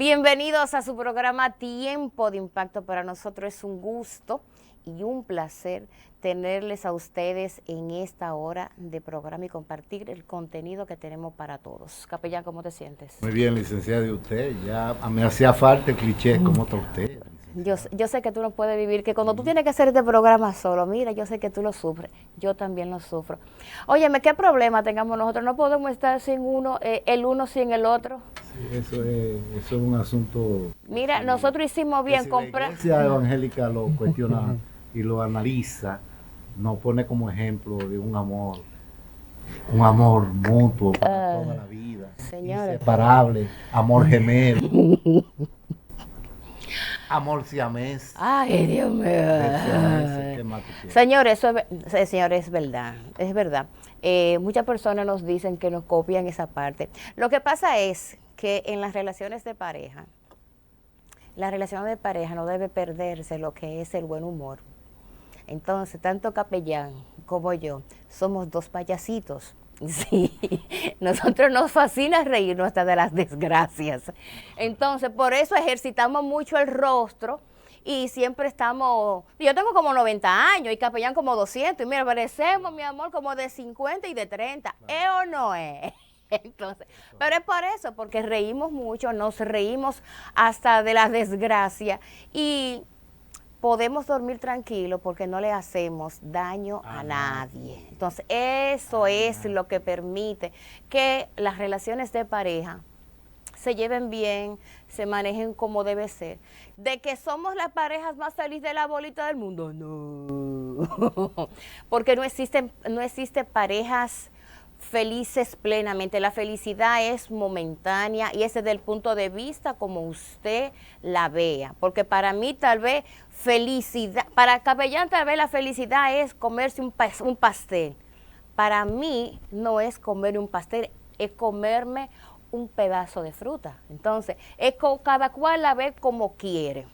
Bienvenidos a su programa Tiempo de Impacto. Para nosotros es un gusto y un placer tenerles a ustedes en esta hora de programa y compartir el contenido que tenemos para todos. Capellán, ¿cómo te sientes? Muy bien, licenciada, y usted, ya me hacía falta el cliché, ¿cómo está usted? Yo sé que tú no puedes vivir, que cuando tú tienes que hacer este programa solo, mira, yo sé que tú lo sufres, yo también lo sufro. Óyeme, ¿qué problema tengamos nosotros? No podemos estar sin uno, el uno sin el otro. Sí, eso es un asunto... Mira, nosotros hicimos bien si comprar... la iglesia evangélica lo cuestiona y lo analiza, nos pone como ejemplo de un amor mutuo para toda la vida, señores, inseparable, amor gemelo. Amor siamés. Ay, Dios mío. ¿Qué más tú quieres? Señores, señores, es verdad. Muchas personas nos dicen que nos copian esa parte. Lo que pasa es que en las relaciones de pareja, no debe perderse lo que es el buen humor. Entonces, tanto Capellán como yo somos dos payasitos. Sí, nosotros nos fascina reírnos hasta de las desgracias. Entonces, por eso ejercitamos mucho el rostro y siempre estamos... Yo tengo como 90 años y Capellán como 200. Y mira, parecemos, mi amor, como de 50 y de 30. ¿Es o no es? Entonces, pero es por eso, porque reímos mucho, nos reímos hasta de las desgracias y... podemos dormir tranquilos porque no le hacemos daño a nadie. Entonces, eso es lo que permite que las relaciones de pareja se lleven bien, se manejen como debe ser. De que somos las parejas más felices de la bolita del mundo, no. Porque no existen parejas felices plenamente. La felicidad es momentánea y es desde el punto de vista como usted la vea, porque para mí tal vez felicidad, para Capellán tal vez la felicidad es comerse un pastel. Para mí no es comer un pastel, es comerme un pedazo de fruta. Entonces, cada cual la ve como quiere.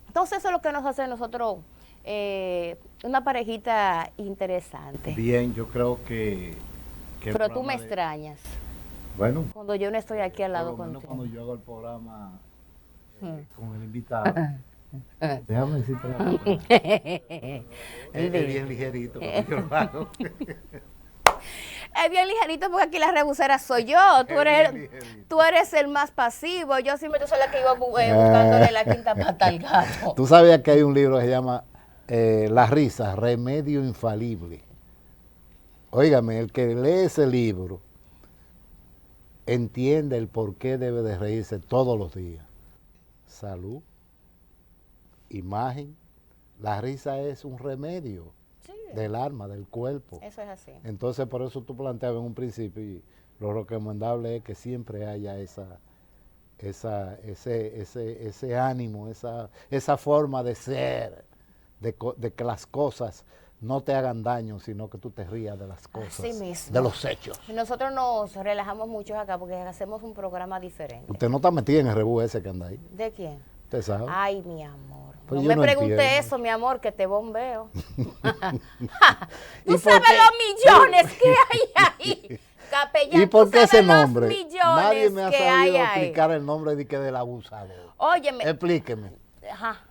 Entonces eso es lo que nos hace a nosotros una parejita interesante. Bien, yo creo que pero tú me extrañas. Bueno. Cuando yo no estoy aquí al lado contigo. Cuando yo hago el programa con el invitado. Déjame decirte la cosa. Es bien ligerito cuando yo lo hago. Es bien ligerito porque aquí la rebusera soy yo. Tú eres el más pasivo. Yo siempre soy la que iba buscándole la quinta pata al gato. Tú sabías que hay un libro que se llama La risa, remedio infalible. Óigame, el que lee ese libro entiende el por qué debe de reírse todos los días. Salud, imagen, la risa es un remedio del alma, del cuerpo. Eso es así. Entonces, por eso tú planteabas en un principio, y lo recomendable es que siempre haya ese ánimo, esa forma de ser, de que las cosas no te hagan daño, sino que tú te rías de las cosas, de los hechos. Nosotros nos relajamos mucho acá porque hacemos un programa diferente. Usted no está metido en el rebú ese que anda ahí. ¿De quién? Usted sabe. Ay, mi amor. Pues no me pregunte eso, mi amor, que te bombeo. Tú sabes los millones que hay ahí. Capellán, ¿y por qué ese nombre? Nadie me ha sabido explicar el nombre del abusador. Óyeme. Explíqueme. Ajá.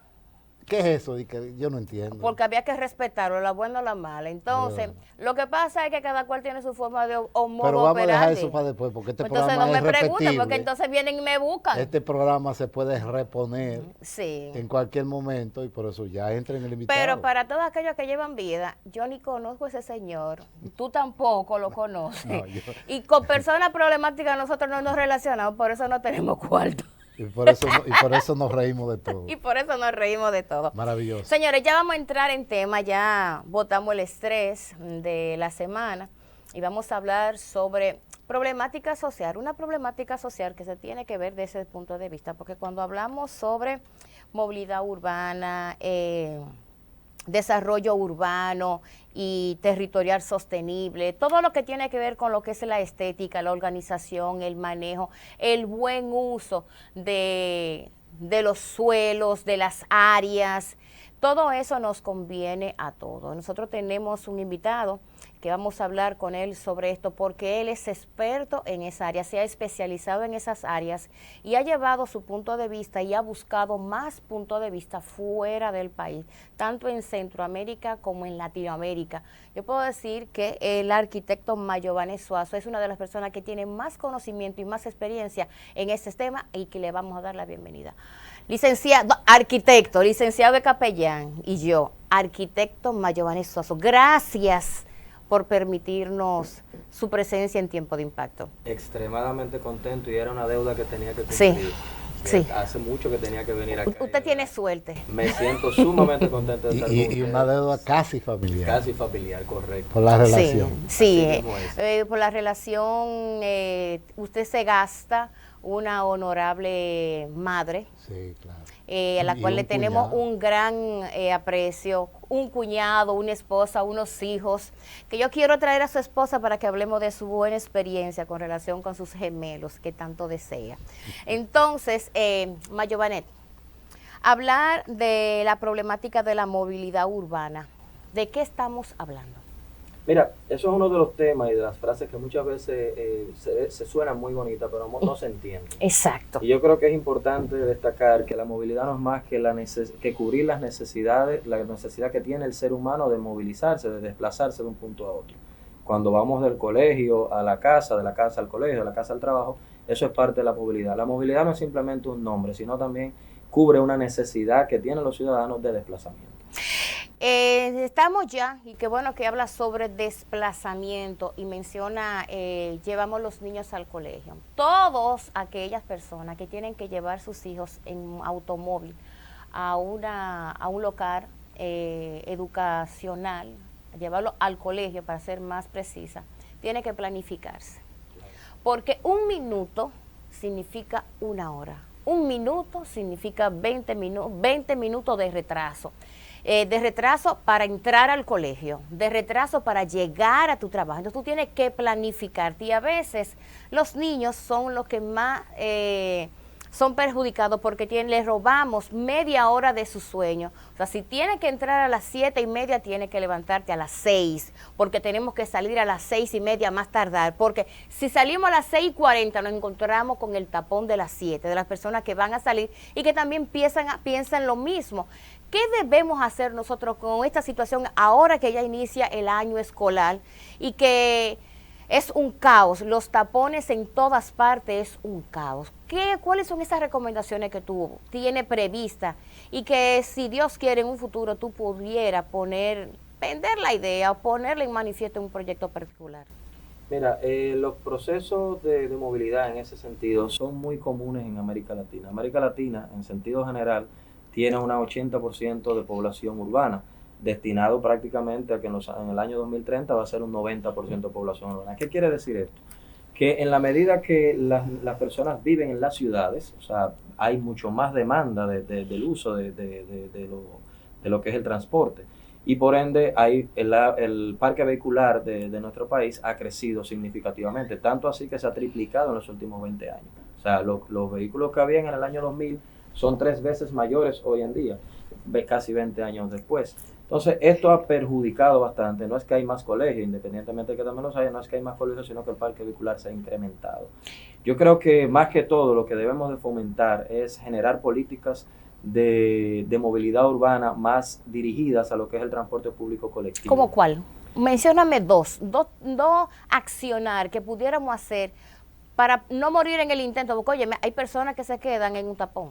¿Qué es eso? Yo no entiendo. Porque había que respetarlo, la buena o la mala. Entonces, lo que pasa es que cada cual tiene su forma de modo Pero vamos operandi. a dejar eso para después, porque este programa entonces no es me pregunten, repetible. porque entonces vienen y me buscan. Este programa se puede reponer sí. en cualquier momento y por eso ya entra en el invitado. Pero para todos aquellos que llevan vida, yo ni conozco a ese señor, tú tampoco lo conoces. No, y con personas problemáticas nosotros no nos relacionamos, por eso no tenemos cuarto. Y por eso nos reímos de todo. Y por eso nos reímos de todo. Maravilloso. Señores, ya vamos a entrar en tema, ya botamos el estrés de la semana y vamos a hablar sobre problemática social, una problemática social que se tiene que ver desde ese punto de vista, porque cuando hablamos sobre movilidad urbana, desarrollo urbano y territorial sostenible, todo lo que tiene que ver con lo que es la estética, la organización, el manejo, el buen uso de los suelos, de las áreas, todo eso nos conviene a todos. Nosotros tenemos un invitado que vamos a hablar con él sobre esto, porque él es experto en esa área, se ha especializado en esas áreas y ha llevado su punto de vista y ha buscado más puntos de vista fuera del país, tanto en Centroamérica como en Latinoamérica. Yo puedo decir que el arquitecto Mayovanet Suazo es una de las personas que tiene más conocimiento y más experiencia en este tema y que le vamos a dar la bienvenida. Licenciado, arquitecto, licenciado de capellán, y yo, arquitecto Mayovanet Suazo, gracias por permitirnos su presencia en Tiempo de Impacto. Extremadamente contento, y era una deuda que tenía que cumplir. Sí. Hace mucho que tenía que venir acá. Usted tiene suerte. Me siento sumamente contento de estar con ustedes. Y una deuda casi familiar. Casi familiar, correcto. Por la relación. Sí, por la relación usted se gasta una honorable madre. Sí, claro. A la cual le tenemos un gran aprecio, un cuñado, una esposa, unos hijos, que yo quiero traer a su esposa para que hablemos de su buena experiencia con relación con sus gemelos que tanto desea. Entonces, Mayovanet, hablar de la problemática de la movilidad urbana, ¿de qué estamos hablando? Mira, eso es uno de los temas y de las frases que muchas veces se suenan muy bonitas, pero no se entienden. Exacto. Y yo creo que es importante destacar que la movilidad no es más que cubrir las necesidades, la necesidad que tiene el ser humano de movilizarse, de desplazarse de un punto a otro. Cuando vamos del colegio a la casa, de la casa al colegio, de la casa al trabajo, eso es parte de la movilidad. La movilidad no es simplemente un nombre, sino también cubre una necesidad que tienen los ciudadanos de desplazamiento. Estamos ya, y qué bueno que habla sobre desplazamiento y menciona, llevamos los niños al colegio. Todas aquellas personas que tienen que llevar sus hijos en automóvil a un local educacional, llevarlo al colegio para ser más precisa, tiene que planificarse. Porque un minuto significa una hora. Un minuto significa 20 minutos de retraso. De retraso para entrar al colegio, de retraso para llegar a tu trabajo. Entonces tú tienes que planificarte, y a veces los niños son los que más son perjudicados porque les robamos media hora de su sueño. O sea, si tienes que entrar a las 7:30, tienes que levantarte a las 6, porque tenemos que salir a las 6:30 más tardar, porque si salimos a las 6:40 nos encontramos con el tapón de las 7, de las personas que van a salir y que también piensan lo mismo. ¿Qué debemos hacer nosotros con esta situación ahora que ya inicia el año escolar y que es un caos? Los tapones en todas partes es un caos. ¿Cuáles son esas recomendaciones que tú tienes previstas y que, si Dios quiere, en un futuro tú pudieras vender la idea o ponerla en manifiesto en un proyecto particular? Mira, los procesos de movilidad en ese sentido son muy comunes en América Latina. América Latina, en sentido general, tiene un 80% de población urbana, destinado prácticamente a que en el año 2030 va a ser un 90% de población urbana. ¿Qué quiere decir esto? Que en la medida que las personas viven en las ciudades, o sea, hay mucho más demanda del uso de lo que es el transporte, y por ende el parque vehicular de nuestro país ha crecido significativamente, tanto así que se ha triplicado en los últimos 20 años. O sea, los vehículos que habían en el año 2000 son 3 veces mayores hoy en día, casi 20 años después. Entonces, esto ha perjudicado bastante. No es que hay más colegios, independientemente de que también los haya, no es que hay más colegios, sino que el parque vehicular se ha incrementado. Yo creo que más que todo lo que debemos de fomentar es generar políticas de movilidad urbana más dirigidas a lo que es el transporte público colectivo. ¿Cómo cuál? Mencióname dos accionar que pudiéramos hacer para no morir en el intento, porque oye, hay personas que se quedan en un tapón.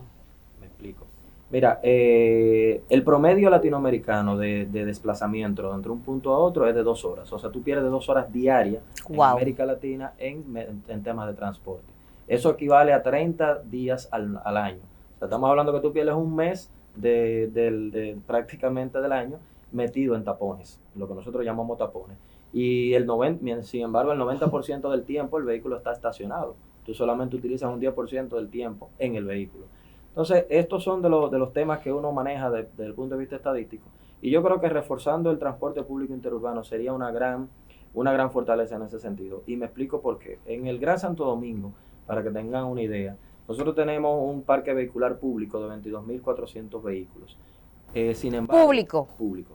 Me explico. Mira, el promedio latinoamericano de desplazamiento entre un punto a otro es de 2 horas. O sea, tú pierdes 2 horas diarias en América Latina en temas de transporte. Eso equivale a 30 días al año. O sea, estamos hablando que tú pierdes un mes prácticamente del año metido en tapones, lo que nosotros llamamos tapones. Y sin embargo, el 90% del tiempo el vehículo está estacionado. Tú solamente utilizas un 10% del tiempo en el vehículo. Entonces, estos son de los temas que uno maneja desde el punto de vista estadístico. Y yo creo que reforzando el transporte público interurbano sería una gran fortaleza en ese sentido. Y me explico por qué. En el Gran Santo Domingo, para que tengan una idea, nosotros tenemos un parque vehicular público de 22.400 vehículos. Sin embargo, ¿Público? Público.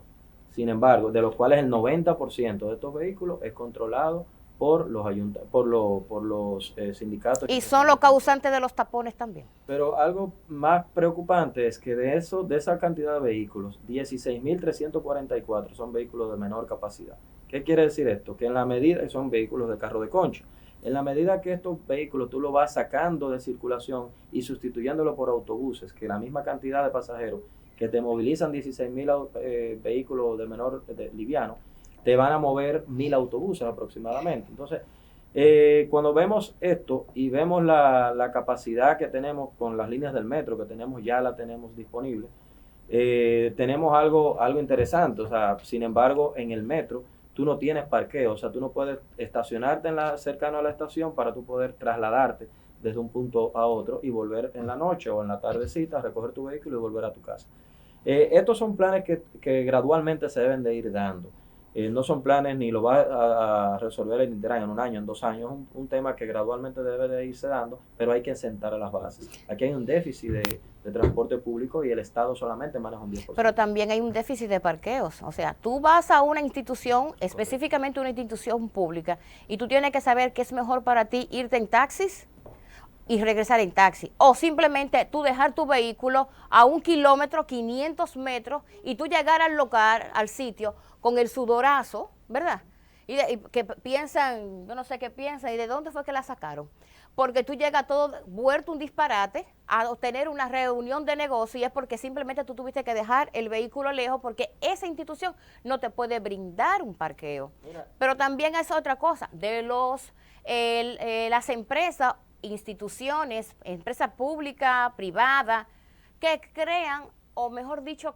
Sin embargo, de los cuales el 90% de estos vehículos es controlado por los sindicatos. Y son los causantes de los tapones también. Pero algo más preocupante es que de esa cantidad de vehículos, 16.344 son vehículos de menor capacidad. ¿Qué quiere decir esto? Que en la medida, son vehículos de carro de concha, en la medida que estos vehículos tú los vas sacando de circulación y sustituyéndolo por autobuses, que la misma cantidad de pasajeros que te movilizan 16.000 vehículos de menor liviano, te van a mover 1.000 autobuses aproximadamente. Entonces, cuando vemos esto y vemos la capacidad que tenemos con las líneas del metro, que ya la tenemos disponible, tenemos algo interesante. O sea, sin embargo, en el metro tú no tienes parqueo, o sea, tú no puedes estacionarte cercano a la estación para tú poder trasladarte desde un punto a otro y volver en la noche o en la tardecita, recoger tu vehículo y volver a tu casa. Estos son planes que gradualmente se deben de ir dando. No son planes ni lo va a resolver el Interán en un año, en 2 años. Es un tema que gradualmente debe de irse dando, pero hay que sentar a las bases. Aquí hay un déficit de transporte público y el Estado solamente maneja un 10%. Pero también hay un déficit de parqueos. O sea, tú vas a una institución, específicamente una institución pública, y tú tienes que saber qué es mejor para ti, irte en taxis y regresar en taxi, o simplemente tú dejar tu vehículo a 1 kilómetro, 500 metros, y tú llegar al lugar, al sitio, con el sudorazo, ¿verdad? Y que piensan, yo no sé qué piensan, ¿y de dónde fue que la sacaron? Porque tú llegas todo vuelto un disparate a obtener una reunión de negocio, y es porque simplemente tú tuviste que dejar el vehículo lejos porque esa institución no te puede brindar un parqueo. Mira. Pero también es otra cosa, de las empresas, instituciones, empresas públicas, privadas, que crean, o mejor dicho,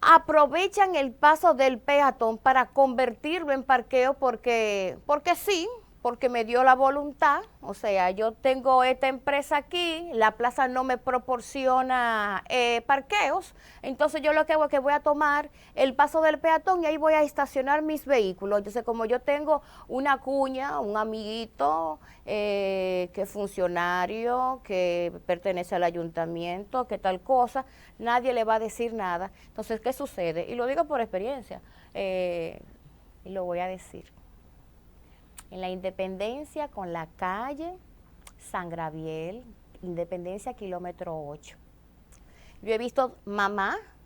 aprovechan el paso del peatón para convertirlo en parqueo porque sí, porque me dio la voluntad. O sea, yo tengo esta empresa aquí, la plaza no me proporciona parqueos, entonces yo lo que hago es que voy a tomar el paso del peatón y ahí voy a estacionar mis vehículos. Entonces, como yo tengo una cuña, un amiguito que es funcionario, que pertenece al ayuntamiento, que tal cosa, nadie le va a decir nada. Entonces, ¿qué sucede? Y lo digo por experiencia, y lo voy a decir. En la Independencia con la calle San Gabriel, Independencia kilómetro 8. Yo he visto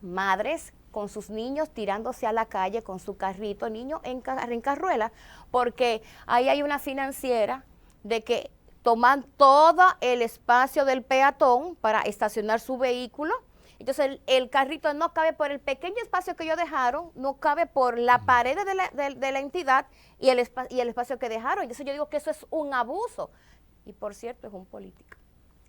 madres con sus niños tirándose a la calle con su carrito, niños en carruela, porque ahí hay una financiera de que toman todo el espacio del peatón para estacionar su vehículo. Entonces el carrito no cabe por el pequeño espacio que ellos dejaron, no cabe por la pared de la entidad y el espacio que dejaron. Entonces yo digo que eso es un abuso. Y por cierto, es un político,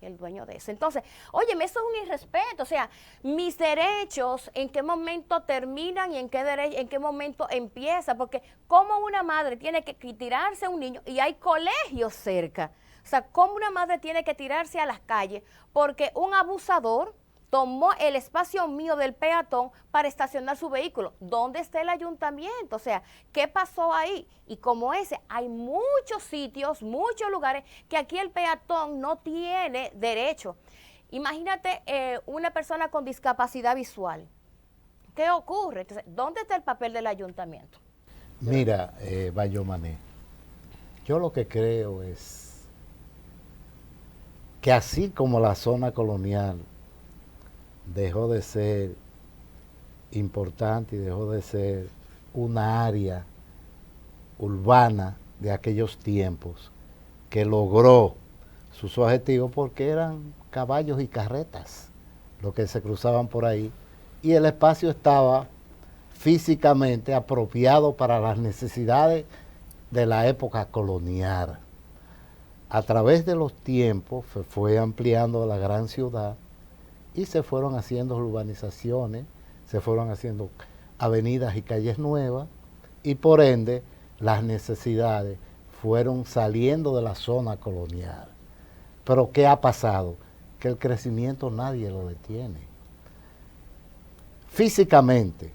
el dueño de eso. Entonces, óyeme, eso es un irrespeto. O sea, mis derechos, ¿en qué momento terminan y en qué momento empieza? Porque como una madre tiene que tirarse a un niño y hay colegios cerca. O sea, ¿cómo una madre tiene que tirarse a las calles? Porque un abusador tomó el espacio mío del peatón para estacionar su vehículo. ¿Dónde está el ayuntamiento? O sea, ¿qué pasó ahí? Y como ese, hay muchos sitios, muchos lugares que aquí el peatón no tiene derecho. Imagínate una persona con discapacidad visual. ¿Qué ocurre? Entonces, ¿dónde está el papel del ayuntamiento? Mira, Bayomané, yo lo que creo es que así como la zona colonial dejó de ser importante y dejó de ser una área urbana de aquellos tiempos que logró sus objetivos porque eran caballos y carretas los que se cruzaban por ahí y el espacio estaba físicamente apropiado para las necesidades de la época colonial. A través de los tiempos se fue ampliando la gran ciudad y se fueron haciendo urbanizaciones, se fueron haciendo avenidas y calles nuevas y por ende las necesidades fueron saliendo de la zona colonial. Pero ¿qué ha pasado? Que el crecimiento nadie lo detiene. Físicamente,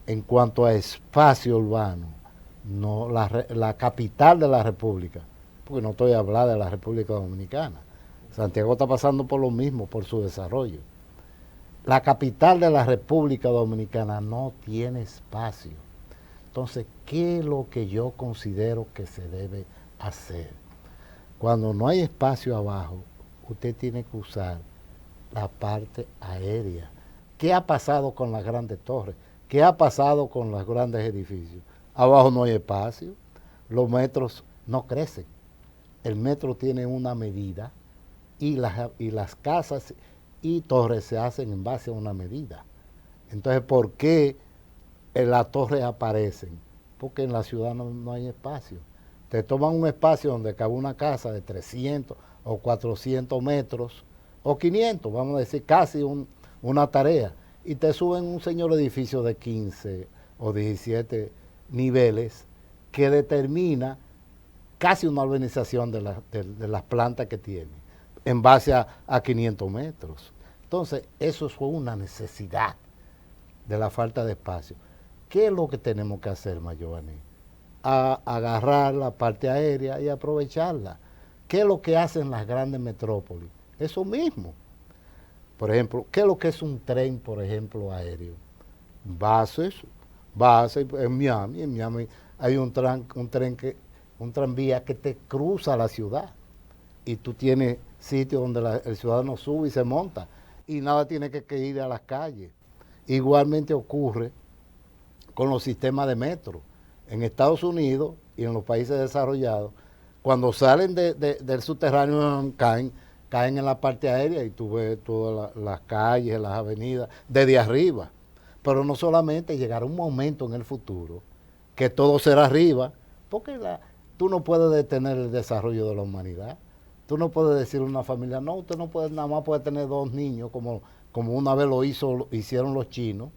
en cuanto a espacio urbano, no, la capital de la República, porque no estoy hablando de la República Dominicana, Santiago está pasando por lo mismo, por su desarrollo. La capital de la República Dominicana no tiene espacio. Entonces, ¿qué es lo que yo considero que se debe hacer? Cuando no hay espacio abajo, usted tiene que usar la parte aérea. ¿Qué ha pasado con las grandes torres? ¿Qué ha pasado con los grandes edificios? Abajo no hay espacio, los metros no crecen. El metro tiene una medida y las casas y torres se hacen en base a una medida. Entonces, ¿por qué las torres aparecen? Porque en la ciudad no hay espacio. Te toman un espacio donde cabe una casa de 300 o 400 metros, o 500, vamos a decir, casi una tarea, y te suben un señor edificio de 15 o 17 niveles que determina casi una urbanización de las plantas que tiene, en base a 500 metros. Entonces, eso fue una necesidad de la falta de espacio. ¿Qué es lo que tenemos que hacer, Mayovani? Agarrar la parte aérea y aprovecharla. ¿Qué es lo que hacen las grandes metrópolis? Eso mismo. Por ejemplo, ¿qué es lo que es un tren, por ejemplo, aéreo? Bases en Miami hay un tranvía que te cruza la ciudad y tú tienes sitios donde el ciudadano sube y se monta y nada tiene que ir a las calles. Igualmente ocurre con los sistemas de metro. En Estados Unidos y en los países desarrollados, cuando salen del subterráneo caen en la parte aérea y tú ves todas las calles, las avenidas, desde arriba. Pero no solamente, llegará un momento en el futuro que todo será arriba, porque tú no puedes detener el desarrollo de la humanidad. Tú no puedes decirle a una familia, no, usted no puede, nada más puede tener 2 niños, como una vez hicieron los chinos,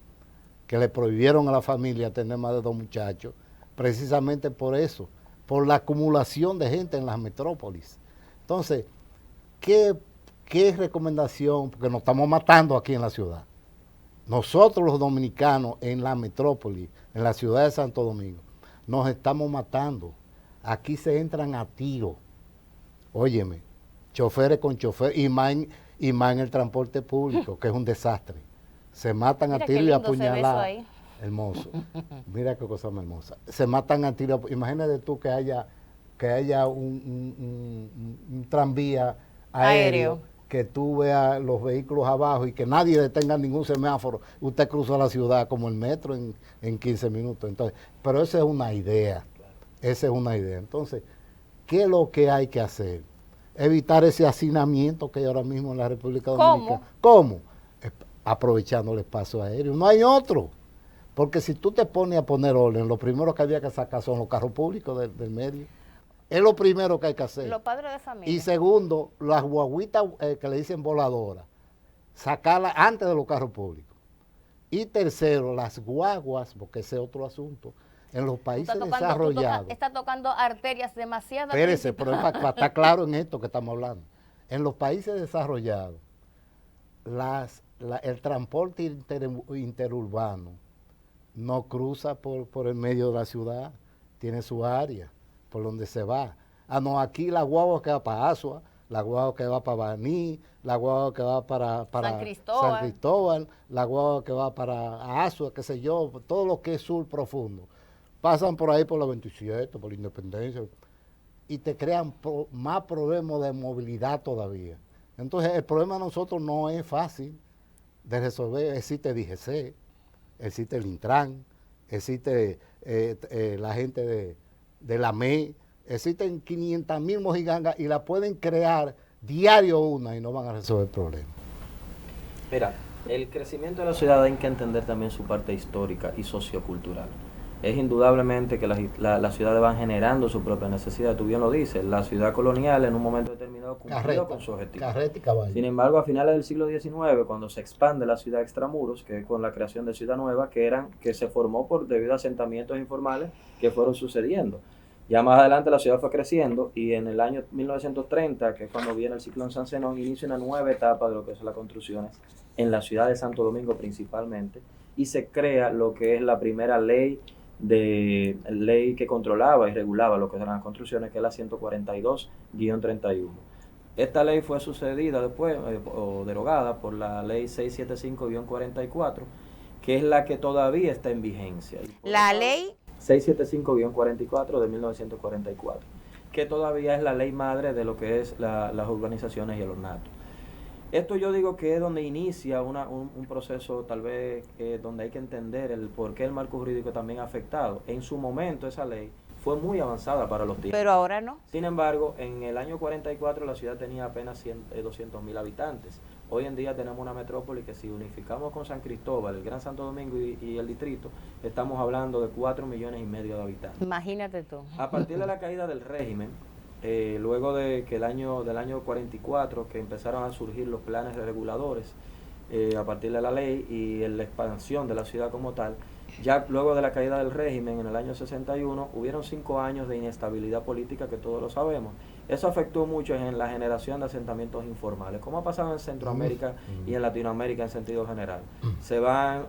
que le prohibieron a la familia tener más de 2 muchachos, precisamente por eso, por la acumulación de gente en las metrópolis. Entonces, ¿qué recomendación? Porque nos estamos matando aquí en la ciudad. Nosotros los dominicanos en la metrópoli, en la ciudad de Santo Domingo, nos estamos matando. Aquí se entran a tiro. Óyeme, choferes con choferes, y más en el transporte público, que es un desastre. Se matan a tiro y a puñaladas. Hermoso. Mira qué cosa más hermosa. Se matan a tiro. Imagínate tú que haya un tranvía aéreo, que tú veas los vehículos abajo y que nadie detenga ningún semáforo. Usted cruza la ciudad como el metro en 15 minutos. Entonces, pero esa es una idea. Esa es una idea. Entonces, ¿qué es lo que hay que hacer? Evitar ese hacinamiento que hay ahora mismo en la República Dominicana. ¿Cómo? Aprovechando el espacio aéreo. No hay otro. Porque si tú te pones a poner orden, lo primero que había que sacar son los carros públicos del medio. Es lo primero que hay que hacer. Los padres de familia. Y segundo, las guaguitas que le dicen voladoras, sacarlas antes de los carros públicos. Y tercero, las guaguas, porque ese es otro asunto, en los países desarrollados. Está tocando arterias demasiado. Espérese, pero para estar claro en esto que estamos hablando. En los países desarrollados, el transporte interurbano no cruza por el medio de la ciudad, tiene su área por donde se va. No, aquí la guagua que va para Asua, la guagua que va para Baní, la guagua que va para San Cristóbal, la guagua que va para Asua, qué sé yo, todo lo que es sur profundo. Pasan por ahí por la 27, por la Independencia, y te crean más problemas de movilidad todavía. Entonces, el problema de nosotros no es fácil de resolver. Existe DGC, existe el Intran, existe la gente de la ME, existen 500,000 mojigangas y la pueden crear diario una y no van a resolver el problema. Mira, el crecimiento de la ciudad hay que entender también su parte histórica y sociocultural. Es indudablemente que las ciudades van generando su propia necesidad. Tú bien lo dices, la ciudad colonial en un momento determinado cumplió con su objetivo. Sin embargo, a finales del siglo XIX, cuando se expande la ciudad extramuros, que es con la creación de Ciudad Nueva, que se formó debido a asentamientos informales que fueron sucediendo. Ya más adelante la ciudad fue creciendo y en el año 1930, que es cuando viene el ciclón San Zenón, inicia una nueva etapa de lo que son las construcciones en la ciudad de Santo Domingo principalmente, y se crea lo que es la primera ley que controlaba y regulaba lo que eran las construcciones, que es la 142-31. Esta ley fue sucedida después o derogada por la ley 675-44, que es la que todavía está en vigencia. La ley 675-44 de 1944, que todavía es la ley madre de lo que es las urbanizaciones y el ornato. Esto yo digo que es donde inicia un proceso tal vez donde hay que entender el por qué el marco jurídico también ha afectado. En su momento esa ley fue muy avanzada para los tiempos. pero ahora no. Sin embargo, en el año 44 la ciudad tenía apenas 200.000 habitantes. Hoy en día tenemos una metrópoli que si unificamos con San Cristóbal, el Gran Santo Domingo y el distrito, estamos hablando de 4,5 millones de habitantes. Imagínate tú. A partir de la caída del régimen, luego de que del año 44, que empezaron a surgir los planes reguladores, a partir de la ley y la expansión de la ciudad como tal, ya luego de la caída del régimen en el año 61, hubieron 5 años de inestabilidad política que todos lo sabemos. Eso afectó mucho en la generación de asentamientos informales, como ha pasado en Centroamérica y en Latinoamérica en sentido general. Se van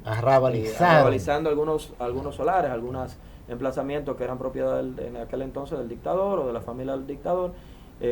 arrabalizando algunos solares, algunos emplazamientos que eran propiedad en aquel entonces del dictador o de la familia del dictador.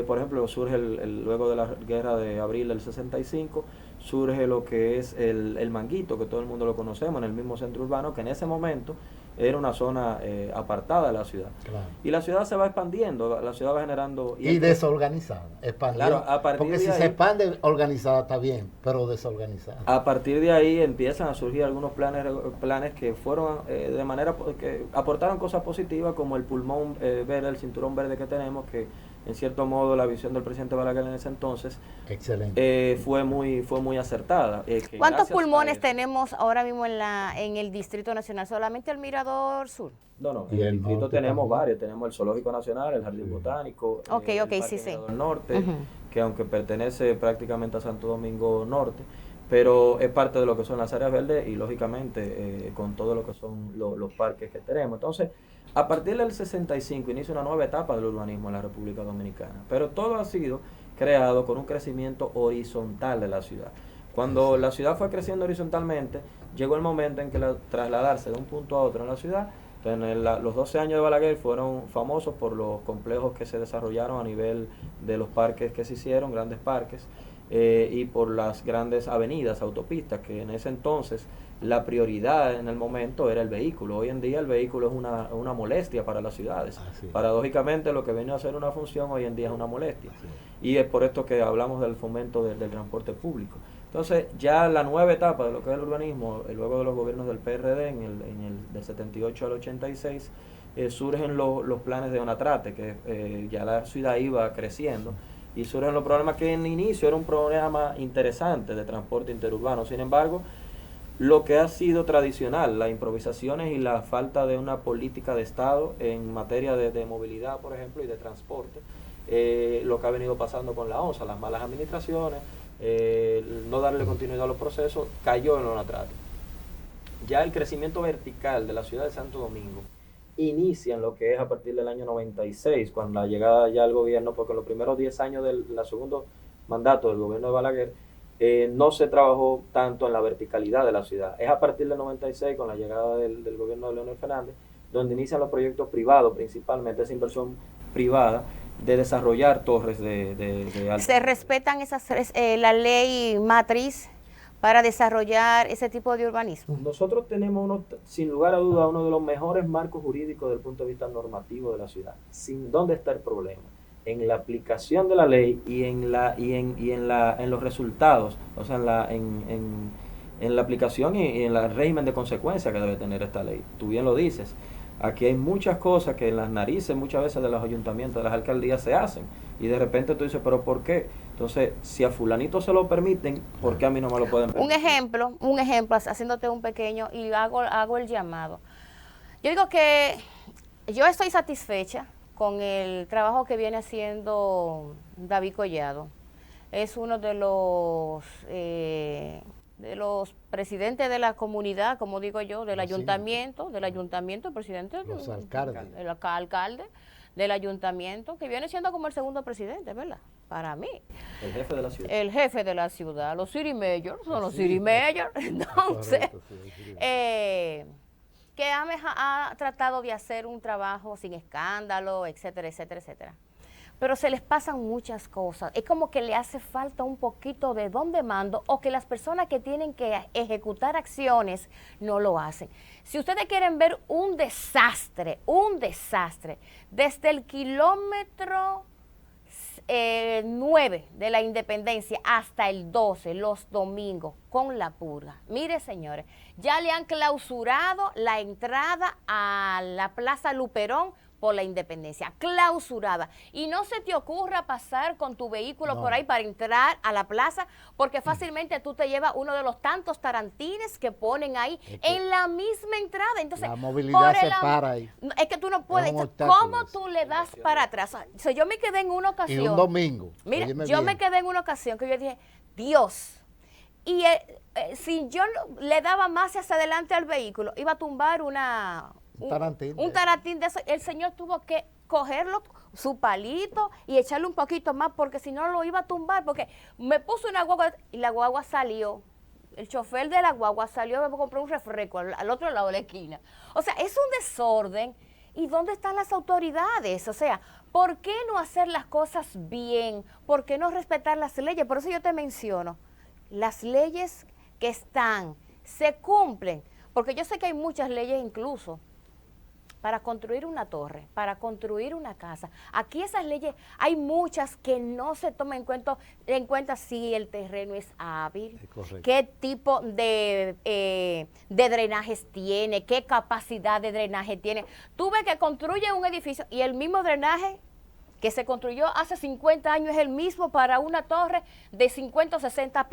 Por ejemplo, surge luego de la guerra de abril del 65, surge lo que es el Manguito, que todo el mundo lo conocemos, en el mismo centro urbano, que en ese momento era una zona apartada de la ciudad. Claro. Y la ciudad se va expandiendo, la ciudad va generando... Y desorganizada, expandiendo. Claro, porque si se expande organizada está bien, pero desorganizada. A partir de ahí empiezan a surgir algunos planes que fueron de manera que aportaron cosas positivas, como el pulmón verde, el cinturón verde que tenemos, que en cierto modo la visión del presidente Balaguer en ese entonces fue muy acertada. ¿Cuántos pulmones tenemos ahora mismo en el Distrito Nacional? ¿Solamente el Mirador Sur? No, en el distrito tenemos varios. Tenemos el Zoológico Nacional, el Jardín Botánico, el Parque Mirador Norte, que aunque pertenece prácticamente a Santo Domingo Norte, pero es parte de lo que son las áreas verdes y lógicamente con todo lo que son los parques que tenemos. Entonces, a partir del 65 inicia una nueva etapa del urbanismo en la República Dominicana, pero todo ha sido creado con un crecimiento horizontal de la ciudad. Cuando la ciudad fue creciendo horizontalmente, llegó el momento en que trasladarse de un punto a otro en la ciudad. Entonces, los 12 años de Balaguer fueron famosos por los complejos que se desarrollaron a nivel de los parques que se hicieron, grandes parques, y por las grandes avenidas, autopistas, que en ese entonces la prioridad en el momento era el vehículo. Hoy en día el vehículo es una molestia para las ciudades. Paradójicamente, lo que venía a ser una función hoy en día es una molestia. Y es por esto que hablamos del fomento del transporte público. Entonces, ya la nueva etapa de lo que es el urbanismo, luego de los gobiernos del PRD, del 78 al 86, surgen los planes de Onatrate, que ya la ciudad iba creciendo, y surgen los problemas que en inicio era un programa interesante de transporte interurbano. Sin embargo, lo que ha sido tradicional, las improvisaciones y la falta de una política de Estado en materia de movilidad, por ejemplo, y de transporte, lo que ha venido pasando con la ONSA, las malas administraciones, no darle continuidad a los procesos, cayó en Onatrate. Ya el crecimiento vertical de la ciudad de Santo Domingo inicia en lo que es a partir del año 96, cuando la llegada ya al gobierno, porque en los primeros 10 años del segundo mandato del gobierno de Balaguer, no se trabajó tanto en la verticalidad de la ciudad. Es a partir del 96, con la llegada del gobierno de Leonel Fernández, donde inician los proyectos privados, principalmente esa inversión privada, de desarrollar torres de alta. ¿Se respetan la ley matriz para desarrollar ese tipo de urbanismo? Nosotros tenemos, sin lugar a duda, uno de los mejores marcos jurídicos desde el punto de vista normativo de la ciudad. ¿Dónde está el problema? En la aplicación de la ley y en los resultados, o sea, en la aplicación y en el régimen de consecuencias que debe tener esta ley. Tú bien lo dices. Aquí hay muchas cosas que en las narices muchas veces de los ayuntamientos, de las alcaldías se hacen, y de repente tú dices, ¿pero por qué? Entonces, si a fulanito se lo permiten, ¿por qué a mí no me lo pueden permitir? Un ejemplo, haciéndote un pequeño, y hago el llamado. Yo digo que yo estoy satisfecha con el trabajo que viene haciendo David Collado. Es uno de los presidentes de la comunidad, como digo yo, del ayuntamiento, el presidente, los alcaldes, el alcalde del ayuntamiento, que viene siendo como el segundo presidente, ¿verdad? Para mí. El jefe de la ciudad. El jefe de la ciudad, los city mayors, son los city mayors, entonces, que ha tratado de hacer un trabajo sin escándalo, etcétera, etcétera, etcétera. pero se les pasan muchas cosas. Es como que le hace falta un poquito de don de mando o que las personas que tienen que ejecutar acciones no lo hacen. Si ustedes quieren ver un desastre, desde el kilómetro 9 de la Independencia hasta el 12, los domingos, con la purga. Mire, señores, ya le han clausurado la entrada a la Plaza Luperón por la Independencia, clausurada. Y no se te ocurra pasar con tu vehículo por ahí para entrar a la plaza, porque fácilmente tú te llevas uno de los tantos tarantines que ponen ahí en la misma entrada. Entonces, la movilidad se para ahí. Es que tú no puedes. ¿Cómo tú le das para atrás? O sea, yo me quedé en una ocasión. Y un domingo. Mira, yo me quedé en una ocasión que yo dije, Dios. Y si yo le daba más hacia adelante al vehículo, iba a tumbar un tarantín de eso. El señor tuvo que cogerlo, su palito, y echarle un poquito más, porque si no lo iba a tumbar, porque me puso una guagua y la guagua salió. El chofer de la guagua salió a comprar un refresco al otro lado de la esquina. O sea, es un desorden. ¿Y dónde están las autoridades? O sea, ¿por qué no hacer las cosas bien? ¿Por qué no respetar las leyes? Por eso yo te menciono, las leyes que están, se cumplen, porque yo sé que hay muchas leyes incluso para construir una torre, para construir una casa. Aquí esas leyes, hay muchas que no se toman en cuenta si el terreno es hábil, qué tipo de drenajes tiene, qué capacidad de drenaje tiene. Tú ves que construyen un edificio y el mismo drenaje que se construyó hace 50 años es el mismo para una torre de 50 o 60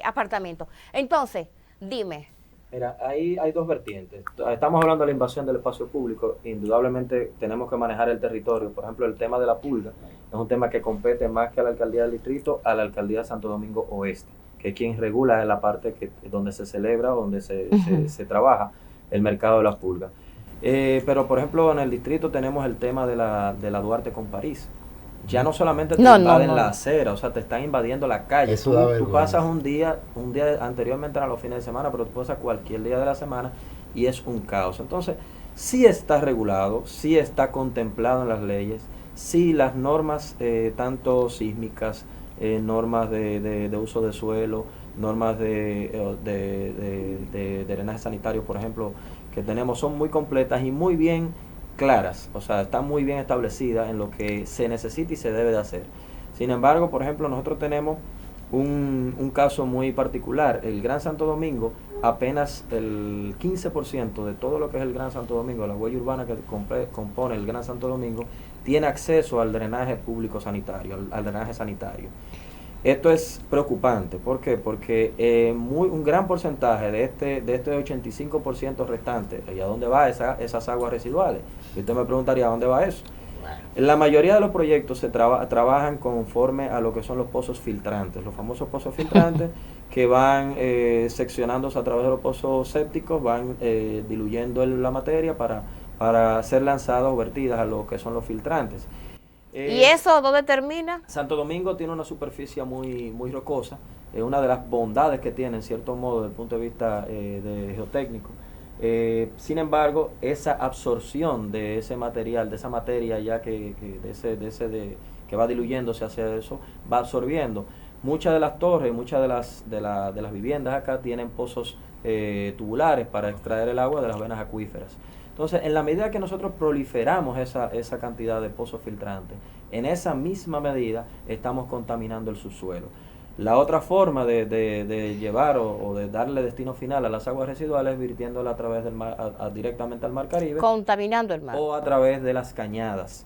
apartamentos. Entonces, dime. Mira, ahí hay dos vertientes. Estamos hablando de la invasión del espacio público. Indudablemente tenemos que manejar el territorio. Por ejemplo, el tema de la pulga es un tema que compete más que a la alcaldía del distrito, a la alcaldía de Santo Domingo Oeste, que es quien regula la parte donde se celebra, donde se trabaja el mercado de las pulgas. Pero, por ejemplo, en el distrito tenemos el tema de la Duarte con París. Ya no solamente te invaden la acera, o sea, te están invadiendo la calle. Tú pasas un día anteriormente a los fines de semana, pero tú pasas cualquier día de la semana y es un caos. Entonces, sí está regulado, sí está contemplado en las leyes, sí las normas tanto sísmicas, normas de uso de suelo, normas de drenaje sanitario, por ejemplo, que tenemos, son muy completas y muy bien claras, o sea, están muy bien establecidas en lo que se necesita y se debe de hacer. Sin embargo, por ejemplo, nosotros tenemos un caso muy particular. El Gran Santo Domingo, apenas el 15% de todo lo que es el Gran Santo Domingo, la huella urbana que compone el Gran Santo Domingo, tiene acceso al drenaje público sanitario, al drenaje sanitario. Esto es preocupante. ¿Por qué? Porque un gran porcentaje de este 85% restante, ¿y a dónde va esas aguas residuales? Y usted me preguntaría, ¿a dónde va eso? La mayoría de los proyectos se trabajan conforme a lo que son los pozos filtrantes, los famosos pozos filtrantes que van seccionándose a través de los pozos sépticos, van diluyendo la materia para ser lanzadas o vertidas a lo que son los filtrantes. ¿Y eso dónde termina? Santo Domingo tiene una superficie muy, muy rocosa, es una de las bondades que tiene en cierto modo desde el punto de vista de geotécnico. Sin embargo, esa absorción de ese material, de esa materia ya que va diluyéndose hacia eso, va absorbiendo. Muchas de las torres, muchas de las viviendas acá tienen pozos tubulares para extraer el agua de las venas acuíferas. Entonces, en la medida que nosotros proliferamos esa cantidad de pozos filtrantes, en esa misma medida estamos contaminando el subsuelo. La otra forma de llevar o de darle destino final a las aguas residuales es virtiéndola a través del mar, directamente al mar Caribe. Contaminando el mar. O a través de las cañadas.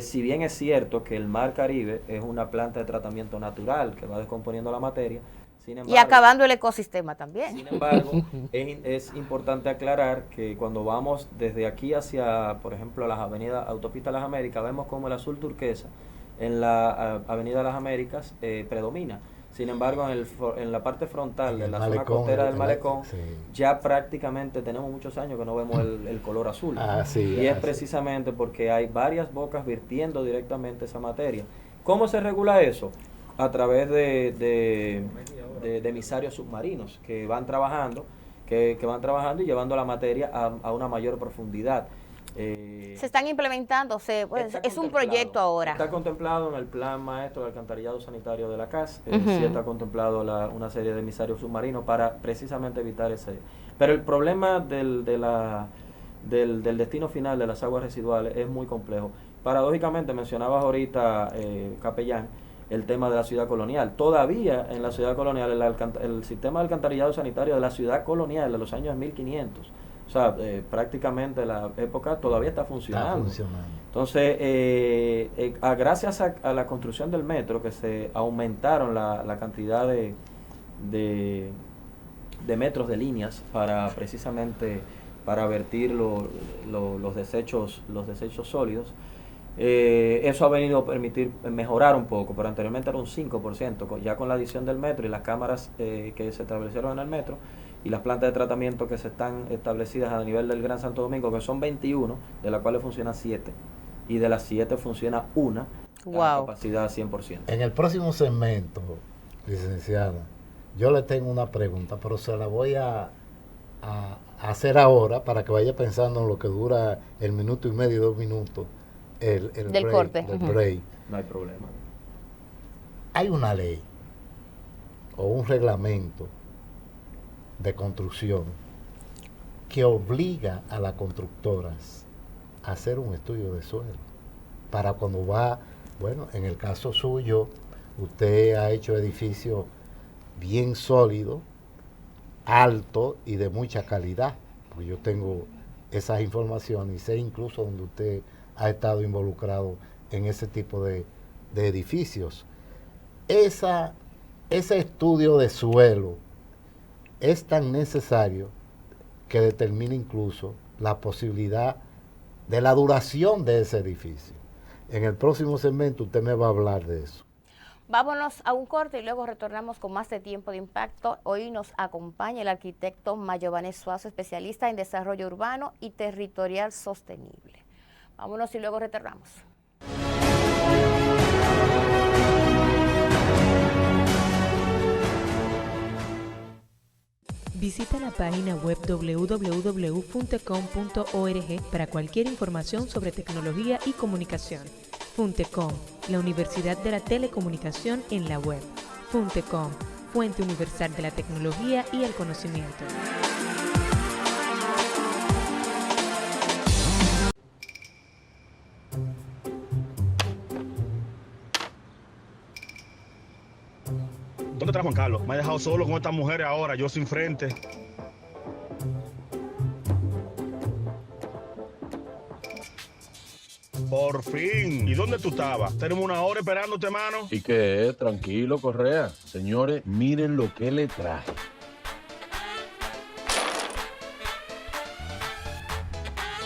Si bien es cierto que el mar Caribe es una planta de tratamiento natural que va descomponiendo la materia, sin embargo, y acabando el ecosistema también. Sin embargo, es importante aclarar que cuando vamos desde aquí hacia, por ejemplo, las avenidas Autopista Las Américas, vemos como el azul turquesa en la Avenida Las Américas predomina. Sin embargo, en la parte frontal de la zona costera del malecón, ya prácticamente tenemos muchos años que no vemos el color azul. Y es precisamente porque hay varias bocas virtiendo directamente esa materia. ¿Cómo se regula eso? A través de emisarios submarinos que van trabajando y llevando la materia a una mayor profundidad. Se están implementando, pues, es un proyecto ahora. Está contemplado en el plan maestro de alcantarillado sanitario de la CAS, sí está contemplado una serie de emisarios submarinos para precisamente evitar ese. Pero el problema del destino final de las aguas residuales es muy complejo. Paradójicamente, mencionabas ahorita, capellán, el tema de la ciudad colonial. Todavía en la ciudad colonial, el sistema de alcantarillado sanitario de la ciudad colonial de los años 1500, o sea, prácticamente la época todavía está funcionando. Entonces, gracias a la construcción del metro, que se aumentaron la cantidad de metros de líneas para precisamente para vertir los desechos sólidos. Eso ha venido a permitir mejorar un poco, pero anteriormente era un 5%, ya con la adición del metro y las cámaras que se establecieron en el metro y las plantas de tratamiento que se están establecidas a nivel del Gran Santo Domingo, que son 21, de las cuales funcionan 7, y de las 7 funciona una, a capacidad 100%. En el próximo segmento, licenciada, yo le tengo una pregunta, pero se la voy a hacer ahora para que vaya pensando en lo que dura el minuto y medio, 2 minutos el del break, corte. del break. No hay problema. Hay una ley o un reglamento de construcción que obliga a las constructoras a hacer un estudio de suelo para cuando va, bueno, en el caso suyo, usted ha hecho edificios bien sólidos, altos y de mucha calidad, porque yo tengo esas informaciones y sé incluso donde usted ha estado involucrado en ese tipo de edificios. Ese estudio de suelo es tan necesario que determina incluso la posibilidad de la duración de ese edificio. En el próximo segmento usted me va a hablar de eso. Vámonos a un corte y luego retornamos con más de Tiempo de Impacto. Hoy nos acompaña el arquitecto Mayované Suazo, especialista en desarrollo urbano y territorial sostenible. Vámonos y luego retornamos. Visita la página web www.funtecom.org para cualquier información sobre tecnología y comunicación. Funtecom, la Universidad de la Telecomunicación en la web. Funtecom, fuente universal de la tecnología y el conocimiento. ¿Dónde está Juan Carlos? Me ha dejado solo con estas mujeres ahora, yo sin frente. Por fin. ¿Y dónde tú estabas? Tenemos una hora esperándote, mano. ¿Y qué es? Tranquilo, Correa. Señores, miren lo que le traje.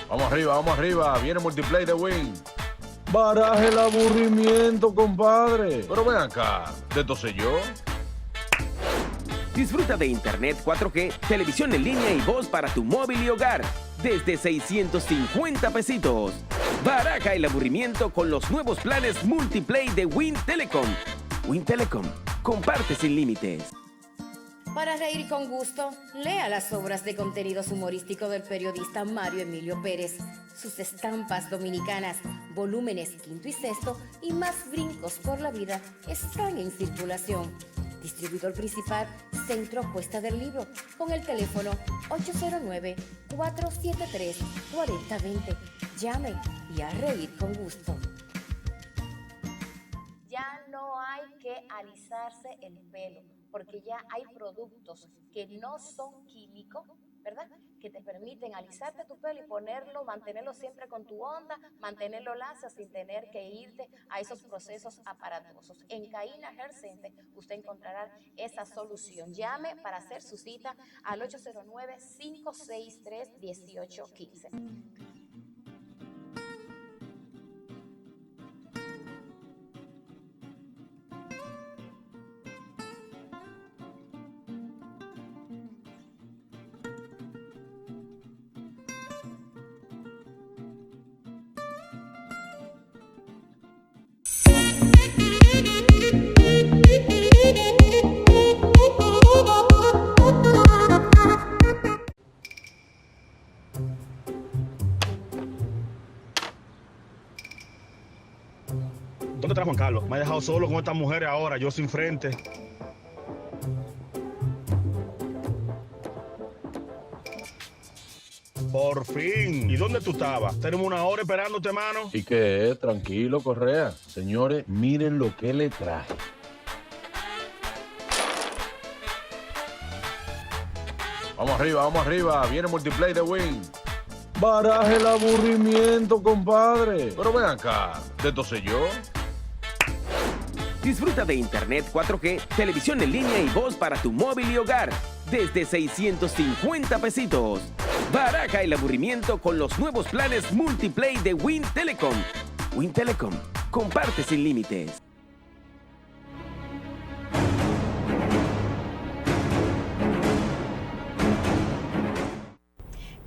Vamos arriba. Viene Multiplay de Win. Baraje el aburrimiento, compadre. Pero ven acá, ¿de esto sé yo? Disfruta de Internet 4G, televisión en línea y voz para tu móvil y hogar desde 650 pesitos. Baraja el aburrimiento con los nuevos planes Multiplay de Win Telecom. Win Telecom, comparte sin límites. Para reír con gusto, lea las obras de contenidos humorísticos del periodista Mario Emilio Pérez, sus estampas dominicanas, volúmenes quinto y sexto y más brincos por la vida están en circulación. Distribuidor principal, Centro Puesta del Libro, con el teléfono 809-473-4020. Llame y a reír con gusto. Ya no hay que alisarse el pelo, porque ya hay productos que no son químicos, ¿verdad? Que te permiten alisarte tu pelo y ponerlo, mantenerlo siempre con tu onda, mantenerlo lacio sin tener que irte a esos procesos aparatosos. En Caína Hair Center usted encontrará esa solución. Llame para hacer su cita al 809-563-1815. Me ha dejado solo con estas mujeres ahora, yo sin frente. Por fin. ¿Y dónde tú estabas? Tenemos una hora esperándote, mano. ¿Y qué es? Tranquilo, Correa. Señores, miren lo que le traje. Vamos arriba. Viene Multiplay de Win. Baraje el aburrimiento, compadre. Pero ven acá, ¿de esto sé yo? Disfruta de Internet 4G, televisión en línea y voz para tu móvil y hogar desde 650 pesitos. Baraja el aburrimiento con los nuevos planes Multiplay de Win Telecom. Win Telecom, comparte sin límites.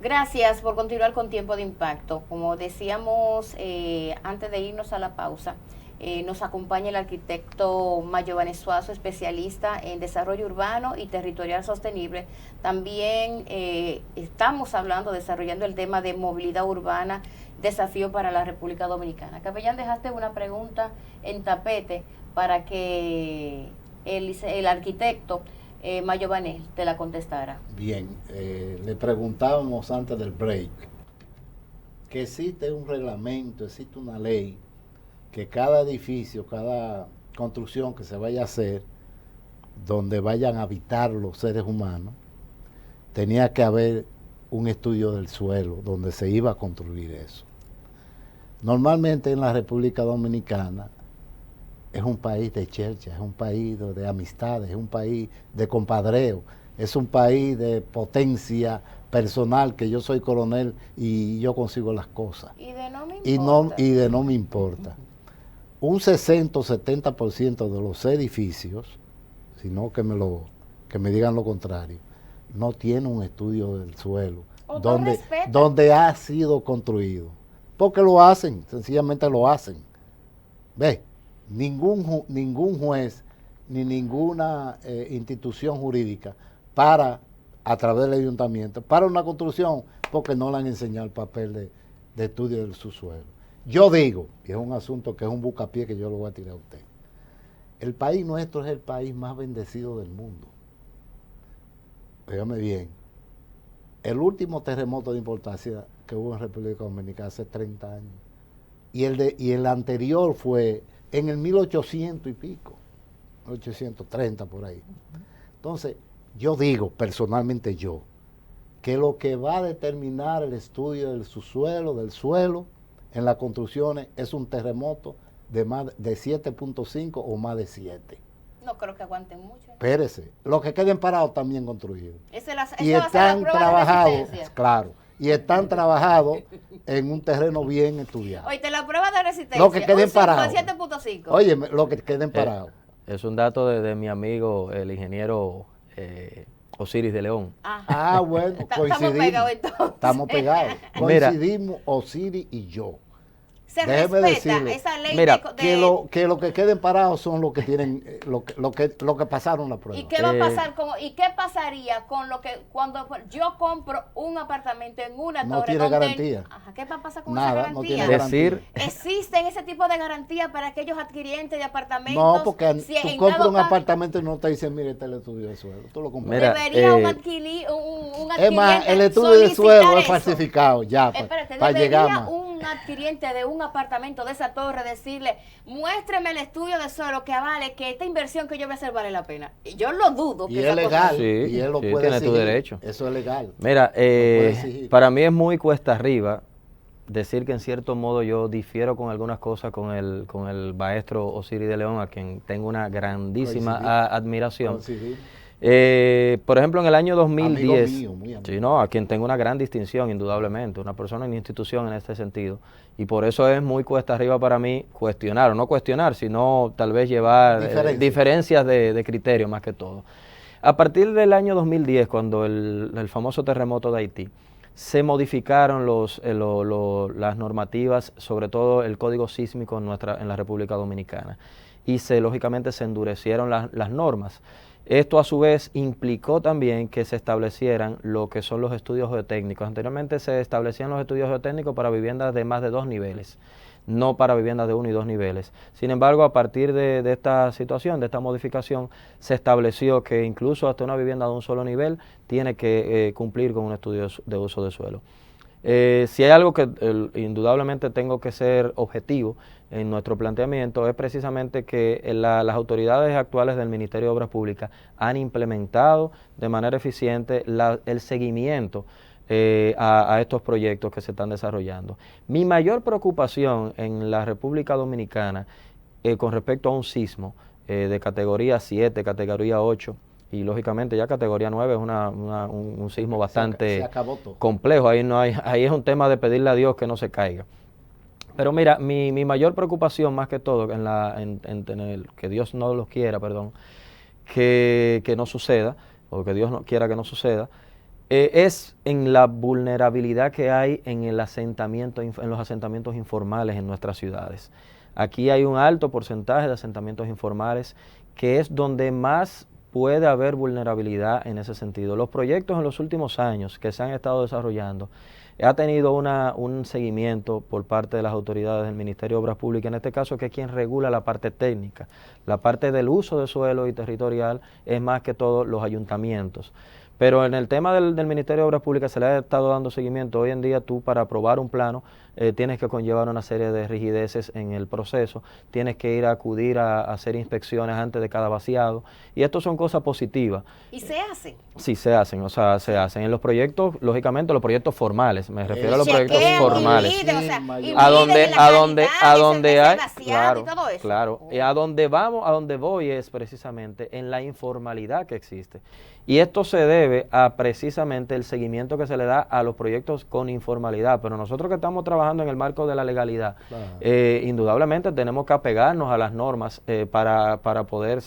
Gracias por continuar con Tiempo de Impacto. Como decíamos antes de irnos a la pausa, nos acompaña el arquitecto Mayovane Suazo, especialista en desarrollo urbano y territorial sostenible. También estamos hablando, desarrollando el tema de movilidad urbana, desafío para la República Dominicana. Capellán, dejaste una pregunta en tapete para que el arquitecto Mayovane te la contestara. Bien, le preguntábamos antes del break que existe un reglamento, existe una ley que cada edificio, cada construcción que se vaya a hacer, donde vayan a habitar los seres humanos, tenía que haber un estudio del suelo donde se iba a construir eso. Normalmente en la República Dominicana es un país de chercha, es un país de amistades, es un país de compadreo, es un país de potencia personal, que yo soy coronel y yo consigo las cosas. Y de no me importa. Y de no me importa. Un 60 o 70% de los edificios, sino que me digan lo contrario, no tiene un estudio del suelo donde ha sido construido. Porque lo hacen, sencillamente lo hacen. ¿Ves? Ningún juez ni ninguna institución jurídica para, a través del ayuntamiento, para una construcción porque no le han enseñado el papel de estudio del subsuelo. Yo digo, y es un asunto que es un buscapié que yo lo voy a tirar a usted, el país nuestro es el país más bendecido del mundo. Óigame bien, el último terremoto de importancia que hubo en República Dominicana hace 30 años, y el anterior fue en el 1800 y pico, 1830 por ahí. Entonces, yo digo, personalmente yo, que lo que va a determinar el estudio del subsuelo, del suelo, en las construcciones, es un terremoto de 7.5 o más de 7. No creo que aguanten mucho. Espérese, los que queden parados también construidos. Y están trabajados, claro, y están trabajados en un terreno bien estudiado. Oye, la prueba de resistencia, los que queden parados. 7.5. Oye, los que queden parados. Es un dato de mi amigo, el ingeniero Osiris de León. Bueno, coincidimos. Estamos pegados. Coincidimos Osiris y yo. Se Déjeme respeta decirle, esa ley que los que queden parados son los que tienen lo que pasaron la prueba. ¿Y qué va a pasar y qué pasaría con lo que cuando yo compro un apartamento en una torre? No tiene garantía. ¿Qué va a pasar con Nada, esa garantía? no tiene garantía. ¿Existen ese tipo de garantías para aquellos adquirientes de apartamentos? No, porque tú compras un apartamento y no te dicen, mire, este es el estudio de suelo. Tú lo compras. Debería un adquiriente. Es más, el estudio de suelo es falsificado ya. Para llegar más. Un adquiriente de un apartamento de esa torre decirle, muéstreme el estudio de suelo que avale que esta inversión que yo voy a hacer vale la pena. Y yo lo dudo. Y es legal. Sí, y él lo puede tiene exigir. Tu derecho. Eso es legal. Mira, para mí es muy cuesta arriba decir que en cierto modo yo difiero con algunas cosas con el maestro Osiris de León, a quien tengo una grandísima admiración. Por ejemplo, en el año 2010, amigo mío, sí, no, a quien tengo una gran distinción, indudablemente, una persona en institución en este sentido, y por eso es muy cuesta arriba para mí cuestionar, o no cuestionar, sino tal vez llevar diferencias de criterio más que todo. A partir del año 2010, cuando el famoso terremoto de Haití, se modificaron las normativas, sobre todo el código sísmico en la República Dominicana, y lógicamente se endurecieron las normas. Esto a su vez implicó también que se establecieran lo que son los estudios geotécnicos. Anteriormente se establecían los estudios geotécnicos para viviendas de más de 2 niveles. no para viviendas de 1 y 2 niveles. Sin embargo, a partir de esta situación, de esta modificación, se estableció que incluso hasta una vivienda de un solo nivel tiene que cumplir con un estudio de uso de suelo. Si hay algo que indudablemente tengo que ser objetivo en nuestro planteamiento, es precisamente que las autoridades actuales del Ministerio de Obras Públicas han implementado de manera eficiente el seguimiento a estos proyectos que se están desarrollando. Mi mayor preocupación en la República Dominicana con respecto a un sismo de categoría 7, categoría 8, y lógicamente ya categoría 9 es un sismo bastante complejo, ahí es un tema de pedirle a Dios que no se caiga. Pero mira, mi mayor preocupación más que todo, que Dios no lo quiera, que no suceda, o que Dios no quiera que no suceda, es en la vulnerabilidad que hay en los asentamientos informales en nuestras ciudades. Aquí hay un alto porcentaje de asentamientos informales que es donde más puede haber vulnerabilidad en ese sentido. Los proyectos en los últimos años que se han estado desarrollando ha tenido un seguimiento por parte de las autoridades del Ministerio de Obras Públicas, en este caso que es quien regula la parte técnica. La parte del uso de suelo y territorial es más que todo los ayuntamientos. Pero en el tema del Ministerio de Obras Públicas se le ha estado dando seguimiento. Hoy en día tú para aprobar un plano tienes que conllevar una serie de rigideces en el proceso, tienes que ir a acudir a hacer inspecciones antes de cada vaciado, y esto son cosas positivas. ¿Y se hacen? Sí, se hacen, se hacen. En los proyectos, lógicamente los proyectos formales, me refiero a los proyectos formales. A donde hay, claro, y a donde voy es precisamente en la informalidad que existe. Y esto se debe a precisamente el seguimiento que se le da a los proyectos con informalidad, pero nosotros que estamos trabajando en el marco de la legalidad, indudablemente tenemos que apegarnos a las normas para poder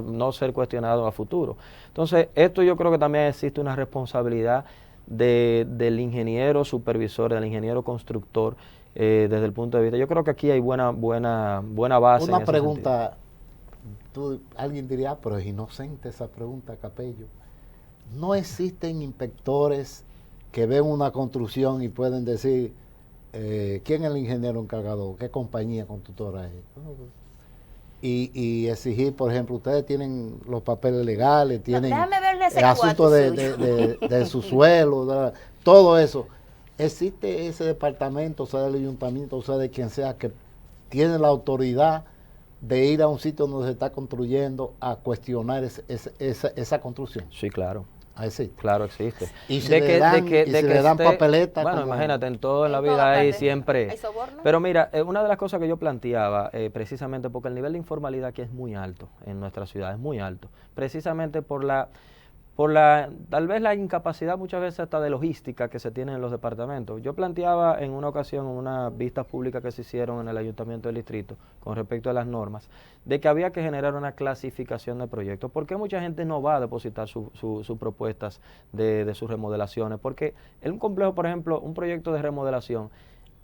no ser cuestionados a futuro. Entonces, esto yo creo que también existe una responsabilidad del ingeniero supervisor, del ingeniero constructor, desde el punto de vista. Yo creo que aquí hay buena base. Una pregunta. Alguien diría, pero es inocente esa pregunta, Capello. ¿No existen inspectores que ven una construcción y pueden decir quién es el ingeniero encargado, qué compañía constructora es? Y exigir, por ejemplo, ustedes tienen los papeles legales, tienen el asunto de su suelo, todo eso. ¿Existe ese departamento, o sea, del ayuntamiento, o sea, de quien sea, que tiene la autoridad de ir a un sitio donde se está construyendo a cuestionar esa construcción? Sí, claro. Sí. Claro, existe. Y se le dan papeletas. Bueno, imagínate, en la vida hay siempre. ¿Hay soborno? Pero mira, una de las cosas que yo planteaba, precisamente porque el nivel de informalidad aquí es muy alto en nuestra ciudad, es muy alto. Precisamente por tal vez la incapacidad muchas veces hasta de logística que se tiene en los departamentos. Yo planteaba en una ocasión, en unas vistas públicas que se hicieron en el Ayuntamiento del Distrito con respecto a las normas, de que había que generar una clasificación de proyectos. ¿Por qué mucha gente no va a depositar sus propuestas de sus remodelaciones? Porque en un complejo, por ejemplo, un proyecto de remodelación,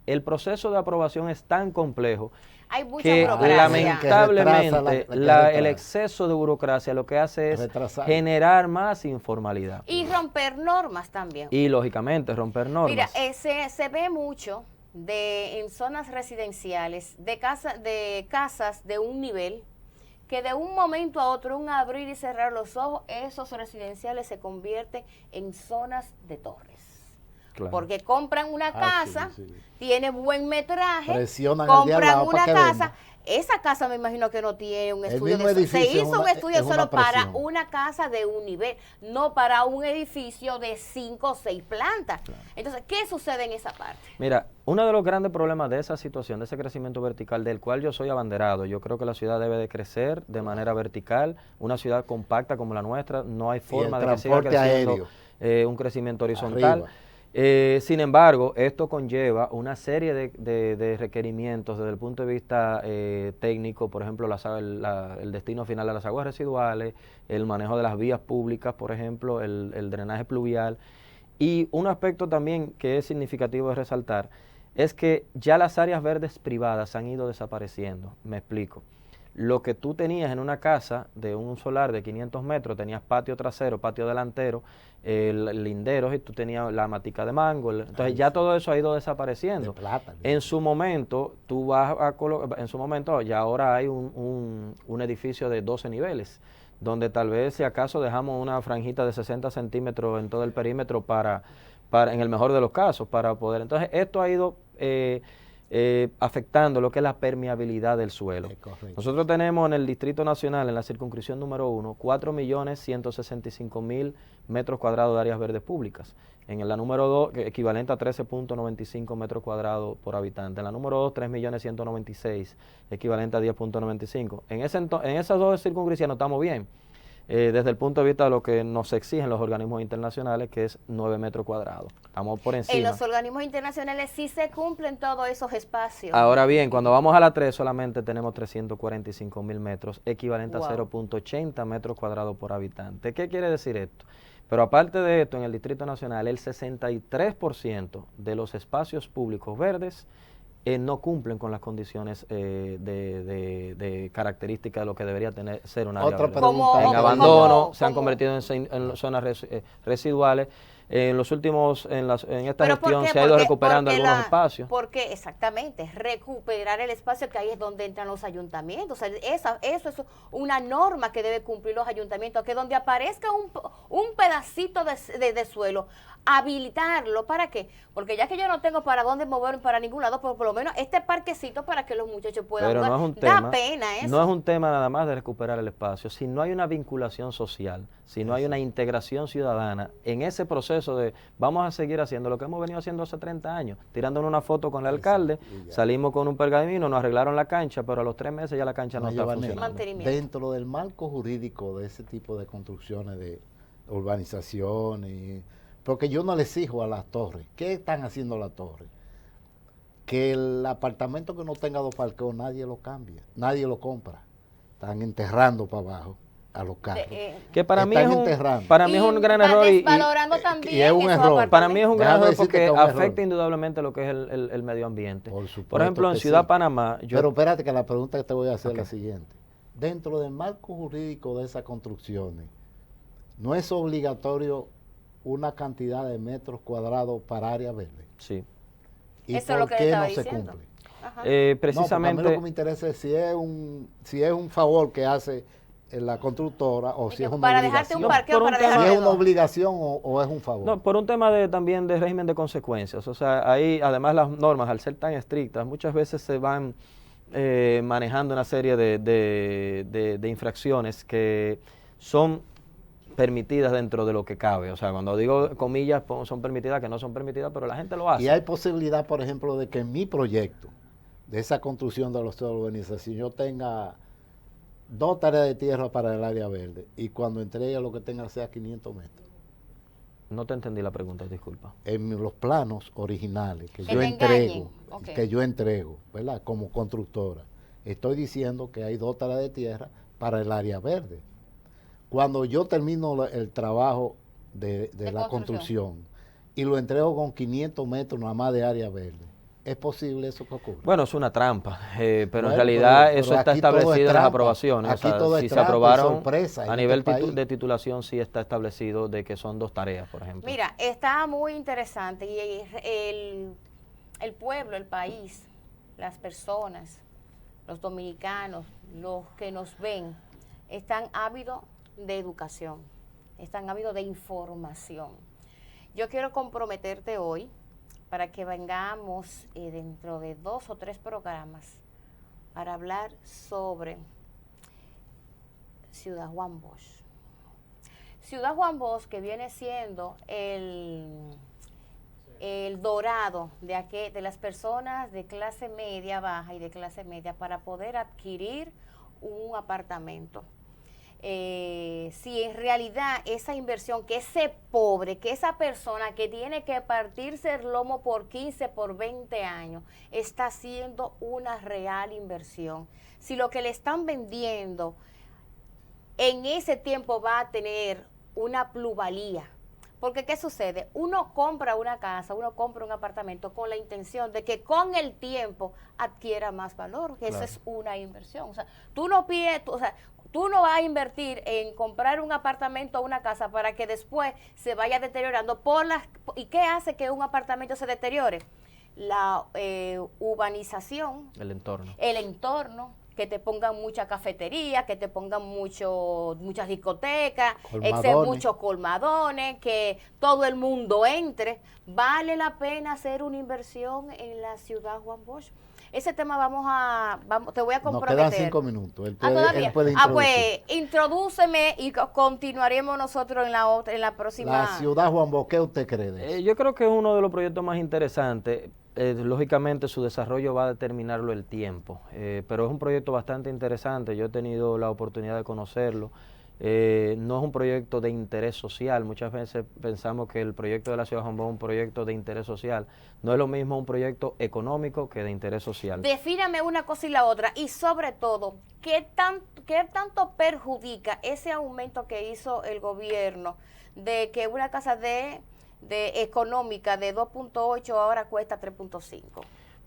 el proceso de aprobación es tan complejo que lamentablemente el exceso de burocracia lo que hace es generar más informalidad. Y romper normas también. Y lógicamente romper normas. Mira, se ve mucho en zonas residenciales, de casas de un nivel, que de un momento a otro, un abrir y cerrar los ojos, esos residenciales se convierten en zonas de torres. Claro. Porque compran una casa, tiene buen metraje, compran una casa, esa casa me imagino que no tiene un estudio se hizo un estudio solo para una casa de un nivel, no para un edificio de 5 o 6 plantas. Claro. Entonces, ¿qué sucede en esa parte? Mira, uno de los grandes problemas de esa situación, de ese crecimiento vertical, del cual yo soy abanderado, yo creo que la ciudad debe de crecer de manera vertical, una ciudad compacta como la nuestra, no hay forma de que siga creciendo un crecimiento horizontal. Arriba. Sin embargo, esto conlleva una serie de requerimientos desde el punto de vista técnico, por ejemplo, el destino final de las aguas residuales, el manejo de las vías públicas, por ejemplo, el drenaje pluvial. Y un aspecto también que es significativo de resaltar es que ya las áreas verdes privadas han ido desapareciendo. Me explico. lo que tú tenías en una casa de un solar de 500 metros, tenías patio trasero, patio delantero, linderos, y tú tenías la matica de mango. Entonces ya todo eso ha ido desapareciendo. De plátano. En su momento, tú vas a colocar, en su momento, ya ahora hay un edificio de 12 niveles, donde tal vez si acaso dejamos una franjita de 60 centímetros en todo el perímetro para en el mejor de los casos, para poder. Entonces esto ha ido afectando lo que es la permeabilidad del suelo. Nosotros tenemos en el Distrito Nacional, en la circunscripción número 1, 4.165.000 metros cuadrados de áreas verdes públicas. En la número 2, equivalente a 13.95 metros cuadrados por habitante. En la número 2, 3.196.000, equivalente a 10.95. En esas dos circunscripciones estamos bien. Desde el punto de vista de lo que nos exigen los organismos internacionales, que es 9 metros cuadrados. Estamos por encima. En los organismos internacionales sí se cumplen todos esos espacios. Ahora bien, cuando vamos a la 3 solamente tenemos 345.000 metros, equivalente a 0.80 metros cuadrados por habitante. ¿Qué quiere decir esto? Pero aparte de esto, en el Distrito Nacional, el 63% de los espacios públicos verdes no cumplen con las condiciones de características de lo que debería ser un área verde. En abandono, se han convertido en zonas residuales. En los últimos, en esta gestión se ha ido recuperando algunos espacios. Porque exactamente, recuperar el espacio, que ahí es donde entran los ayuntamientos. O sea, eso es una norma que deben cumplir los ayuntamientos, que donde aparezca un pedacito de suelo, habilitarlo. ¿Para qué? Porque ya que yo no tengo para dónde moverme para ningún lado, pero por lo menos este parquecito para que los muchachos puedan jugar. No es un tema, da pena eso. No es un tema nada más de recuperar el espacio. Si no hay una vinculación social, si no hay una integración ciudadana en ese proceso de vamos a seguir haciendo lo que hemos venido haciendo hace 30 años, tirándonos una foto con el alcalde, salimos con un pergamino, nos arreglaron la cancha, pero a los 3 meses ya la cancha no está funcionando. Dentro del marco jurídico de ese tipo de construcciones, de urbanizaciones, porque yo no les exijo a las torres. ¿Qué están haciendo las torres? Que el apartamento que no tenga 2 parqueos nadie lo cambia, nadie lo compra. Están enterrando para abajo a los carros. Que para mí es un gran error. Y es un error. Para mí es un gran error porque afecta indudablemente lo que es el medio ambiente. Por ejemplo, en Ciudad Panamá. Pero espérate, que la pregunta que te voy a hacer es la siguiente. Dentro del marco jurídico de esas construcciones, ¿no es obligatorio una cantidad de metros cuadrados para área verde? Sí. ¿Y por qué no se cumple? Precisamente. No, a mí lo que me interesa es si es un favor que hace la constructora o si es una para obligación. Dejarte un parqueo, para dejarte si es una obligación o es un favor. No, por un tema también de régimen de consecuencias. O sea, ahí además las normas, al ser tan estrictas, muchas veces se van manejando una serie de infracciones que son permitidas dentro de lo que cabe. O sea, cuando digo comillas, son permitidas, que no son permitidas, pero la gente lo hace. Y hay posibilidad, por ejemplo, de que en mi proyecto, de esa construcción de los urbanización, yo tenga 2 tareas de tierra para el área verde y cuando entregue lo que tenga sea 500 metros. No te entendí la pregunta, disculpa. En los planos originales que yo entrego, ¿verdad? Como constructora, estoy diciendo que hay 2 tareas de tierra para el área verde. Cuando yo termino el trabajo de la construcción y lo entrego con 500 metros nada más de área verde, ¿es posible eso que ocurra? Bueno, es una trampa, pero en realidad eso está establecido en las aprobaciones. Aquí todo si es se aprobaron sorpresa a nivel de titulación, sí está establecido de que son 2 tareas, por ejemplo. Mira, está muy interesante y el pueblo, el país, las personas, los dominicanos, los que nos ven, están ávidos de educación, están ávidos de información. Yo quiero comprometerte hoy para que vengamos dentro de 2 o 3 programas para hablar sobre Ciudad Juan Bosch. Ciudad Juan Bosch, que viene siendo el dorado de las personas de clase media baja y de clase media para poder adquirir un apartamento. Si en realidad esa inversión, que ese pobre, que esa persona que tiene que partirse el lomo por 15, por 20 años, está haciendo una real inversión. Si lo que le están vendiendo en ese tiempo va a tener una plusvalía, Porque ¿qué sucede? Uno compra una casa, uno compra un apartamento con la intención de que con el tiempo adquiera más valor, que esa es una inversión. O sea, tú no vas a invertir en comprar un apartamento o una casa para que después se vaya deteriorando ¿y qué hace que un apartamento se deteriore? La urbanización, el entorno, que te pongan mucha cafetería, que te pongan muchas discotecas, muchos colmadones, que todo el mundo entre. Vale la pena hacer una inversión en la ciudad Juan Bosch. Ese tema te voy a comprometer. Nos quedan 5 minutos. Él puede introducir. Pues introdúceme y continuaremos nosotros en la próxima. La ciudad Juan Bosch, ¿qué usted cree de eso? Yo creo que es uno de los proyectos más interesantes. Lógicamente su desarrollo va a determinarlo el tiempo, pero es un proyecto bastante interesante. Yo he tenido la oportunidad de conocerlo. No es un proyecto de interés social. Muchas veces pensamos que el proyecto de la ciudad de Juan Bosch es un proyecto de interés social. No es lo mismo un proyecto económico que de interés social. Defíname una cosa y la otra, y sobre todo, ¿qué tanto perjudica ese aumento que hizo el gobierno de que una casa de económica de 2.8 ahora cuesta 3.5?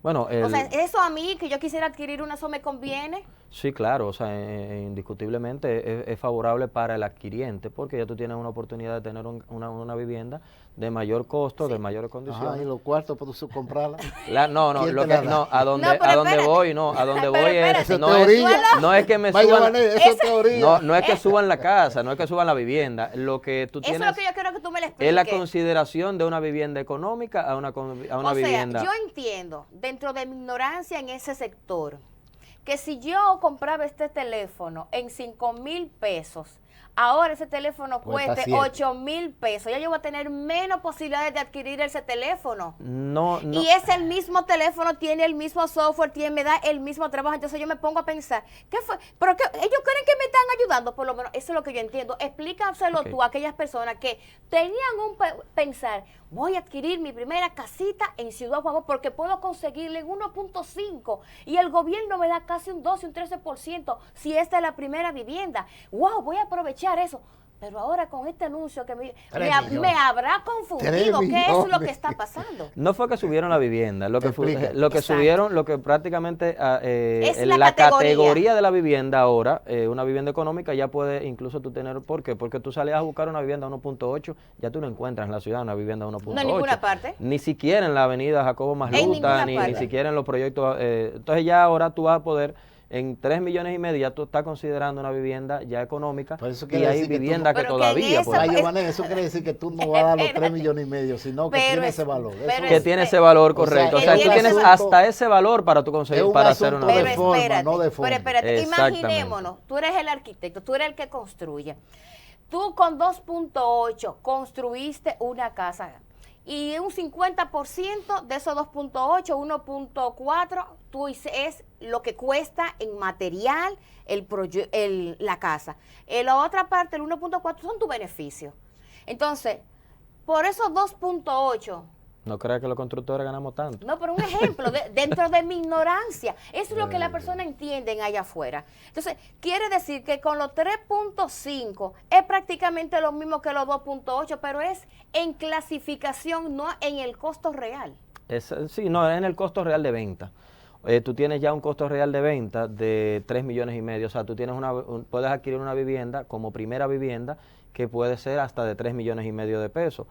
Bueno, o sea, eso a mí, que yo quisiera adquirir una, ¿eso me conviene? Sí, claro, o sea, indiscutiblemente es favorable para el adquiriente, porque ya tú tienes una oportunidad de tener una vivienda de mayor costo, de mayores condiciones. ¿Y los cuartos para tú comprarla? A donde voy no es que me suban, no es que suban la casa, no es que suban la vivienda, lo que tú tienes, eso es lo que yo quiero que tú me lo expliques. Es la consideración de una vivienda económica a una vivienda. Yo entiendo, dentro de mi ignorancia en ese sector, que si yo compraba este teléfono en 5,000 pesos, ahora ese teléfono cueste 8,000 pesos, ya yo voy a tener menos posibilidades de adquirir ese teléfono. No. Y es el mismo teléfono, tiene el mismo software, me da el mismo trabajo. Entonces yo me pongo a pensar, ¿qué fue? ¿Pero qué? ¿Ellos creen que me están ayudando? Por lo menos eso es lo que yo entiendo. Explícaselo tú a aquellas personas que tenían pensar, voy a adquirir mi primera casita en Ciudad Juan Bosch porque puedo conseguirle en 1.5 y el gobierno me da casi un 12, un 13% si esta es la primera vivienda. ¡Wow! Voy a aprovechar eso. Pero ahora con este anuncio que me habrá confundido qué es lo que está pasando. No fue que subieron la vivienda, lo que subieron, lo que prácticamente es la categoría de la vivienda ahora, una vivienda económica ya puede incluso tú tener, ¿por qué? Porque tú salías a buscar una vivienda 1.8, ya tú no encuentras en la ciudad una vivienda 1.8. No en ninguna parte. Ni siquiera en la avenida Jacobo Masluta, ni siquiera en los proyectos. Entonces ya ahora tú vas a poder, en 3,5 millones ya tú estás considerando una vivienda ya económica y hay vivienda que todavía. Eso quiere decir que tú no vas a dar los 3,5 millones, sino que tiene ese valor. Que tiene ese valor, correcto. O sea, tú tienes hasta ese valor para tú conseguir, para hacer una vivienda. Pero espérate, imaginémonos, tú eres el arquitecto, tú eres el que construye. Tú con 2.8 construiste una casa. Y un 50% de esos 2.8, 1.4, es lo que cuesta en material la casa. La otra parte, el 1.4, son tus beneficios. Entonces, por esos 2.8... No creas que los constructores ganamos tanto. No, pero un ejemplo, dentro de mi ignorancia, eso es lo que las personas entienden allá afuera. Entonces, quiere decir que con los 3.5 es prácticamente lo mismo que los 2.8, pero es en clasificación, no en el costo real. Sí, no, es en el costo real de venta. Tú tienes ya un costo real de venta de 3,5 millones, o sea, tú tienes puedes adquirir una vivienda como primera vivienda que puede ser hasta de 3,5 millones de pesos.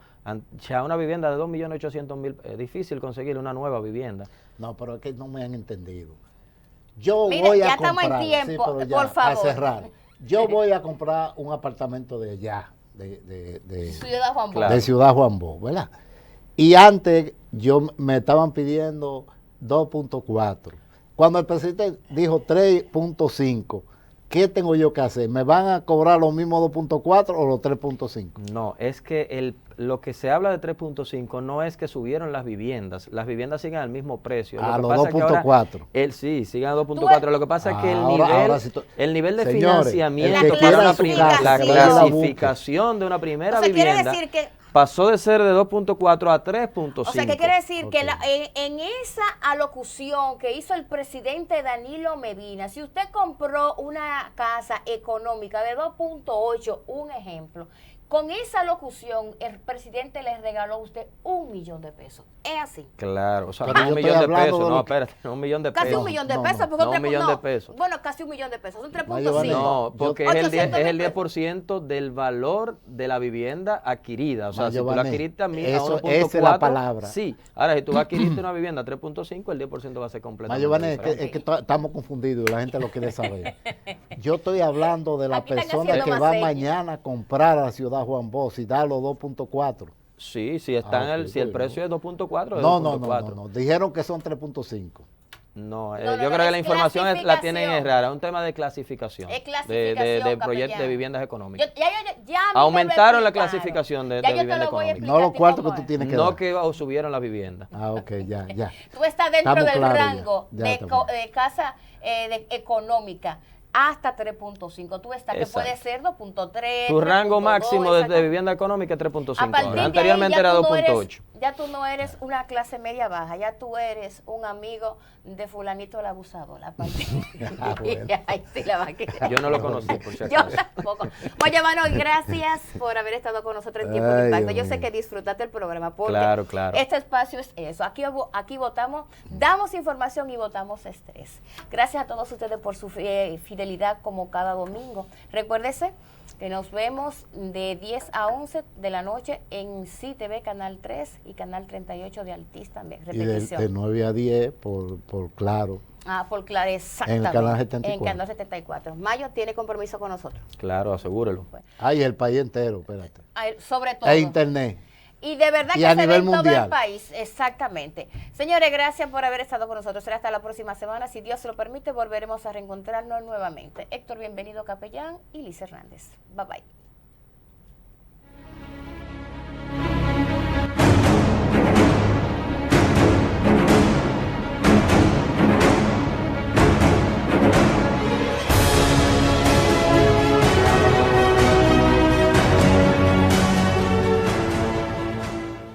Ya una vivienda de 2.800.000, es difícil conseguir una nueva vivienda. No, pero es que no me han entendido. Yo Mira, voy a ya comprar, estamos en tiempo, sí, por favor. A cerrar. Yo voy a comprar un apartamento de allá, de Ciudad Juan Bosch. Claro. De Ciudad Juan Bosch, ¿verdad? Y antes me estaban pidiendo 2.4. Cuando el presidente dijo 3.5, ¿qué tengo yo que hacer? ¿Me van a cobrar los mismos 2.4 o los 3.5? No, es que lo que se habla de 3.5 no es que subieron las viviendas siguen al mismo precio. A los 2.4. Sí, siguen a 2.4. Lo que pasa es que el nivel de señores, financiamiento para la clasificación de una primera vivienda quiere decir que pasó de ser de 2.4 a 3.5. O sea, ¿qué quiere decir? Que en esa alocución que hizo el presidente Danilo Medina, si usted compró una casa económica de 2.8, un ejemplo, Con esa locución, el presidente le regaló a usted 1 millón de pesos. Es así. Claro, o sea, Pero no yo 1 estoy millón de hablando pesos, de no, lo que- espérate, no 1 millón de Casi pesos. 1 millón de No, pesos. no. Porque No, 1 millón de pesos. Bueno, casi 1 millón de pesos. Son 3.5. Giovanni, No, porque es el 10%, 800 es el mil 10% del valor de la vivienda adquirida. O sea, Ma, si tú la Giovanni, adquiriste a eso- 1.4, esa es la palabra. Sí. Ahora, si tú adquiriste una vivienda a 3.5, el 10% va a ser Ma, completamente Giovanni, diferente. es que estamos confundidos y la gente lo quiere saber. Yo estoy hablando de la Aquí están persona haciendo que más va señas. mañana a comprar a la ciudad Juan Bosch y da los 2.4. Sí, si, está en ok, si el bueno. precio es 2.4, es No, no, 2.4. no. Dijeron que son 3.5. No, No, yo no, creo que es la información la tienen clasificación. rara, es un tema de clasificación. Es de clasificación, proyectos de capellán. viviendas económicas. Ya a mí me Aumentaron lo la explicaron. clasificación de Ya yo te vivienda lo voy a económica. No los explicarte cuartos cómo que tú es. tienes que No dar. que subieron las viviendas. Ah, ok, ya, ya. Tú estás dentro Estamos del claros ya. rango Ya de, estamos. de casa económica hasta 3.5. Tú estás que Exacto. puede ser 2.3. Tu rango 3.2, máximo de exacto. vivienda económica es 3.5 A partir de ahora. ahí, Anteriormente ya era tú no eres- 2.8. Ya tú no eres una clase media baja, ya tú eres un amigo de fulanito el abusador. A partir Ah, bueno. Ay, sí, la va a quedar. Yo no lo conocí, por si Yo acaso. tampoco. Oye, Manuel, gracias por haber estado con nosotros en Tiempo de Ay, Impacto. Dios Yo sé mío. que disfrutaste el programa porque Claro, claro. este espacio es eso. Aquí votamos, damos información y votamos estrés. Gracias a todos ustedes por su fidelidad como cada domingo. Recuérdese que nos vemos de 10 a 11 de la noche en CTV Canal 3 y Canal 38 de Altiz también. Y de Repetición. 9 a 10 por Claro. Por claro, exactamente. En el Canal 74. En Canal 74. Mayo tiene compromiso con nosotros. Claro, asegúrelo. Ay, el país entero, espérate. Sobre todo. E internet. Y de verdad Y que a se ve nivel en todo el mundial. país, exactamente. Señores, gracias por haber estado con nosotros. Será hasta la próxima semana. Si Dios lo permite, volveremos a reencontrarnos nuevamente. Héctor, bienvenido, capellán, y Liz Hernández. Bye bye.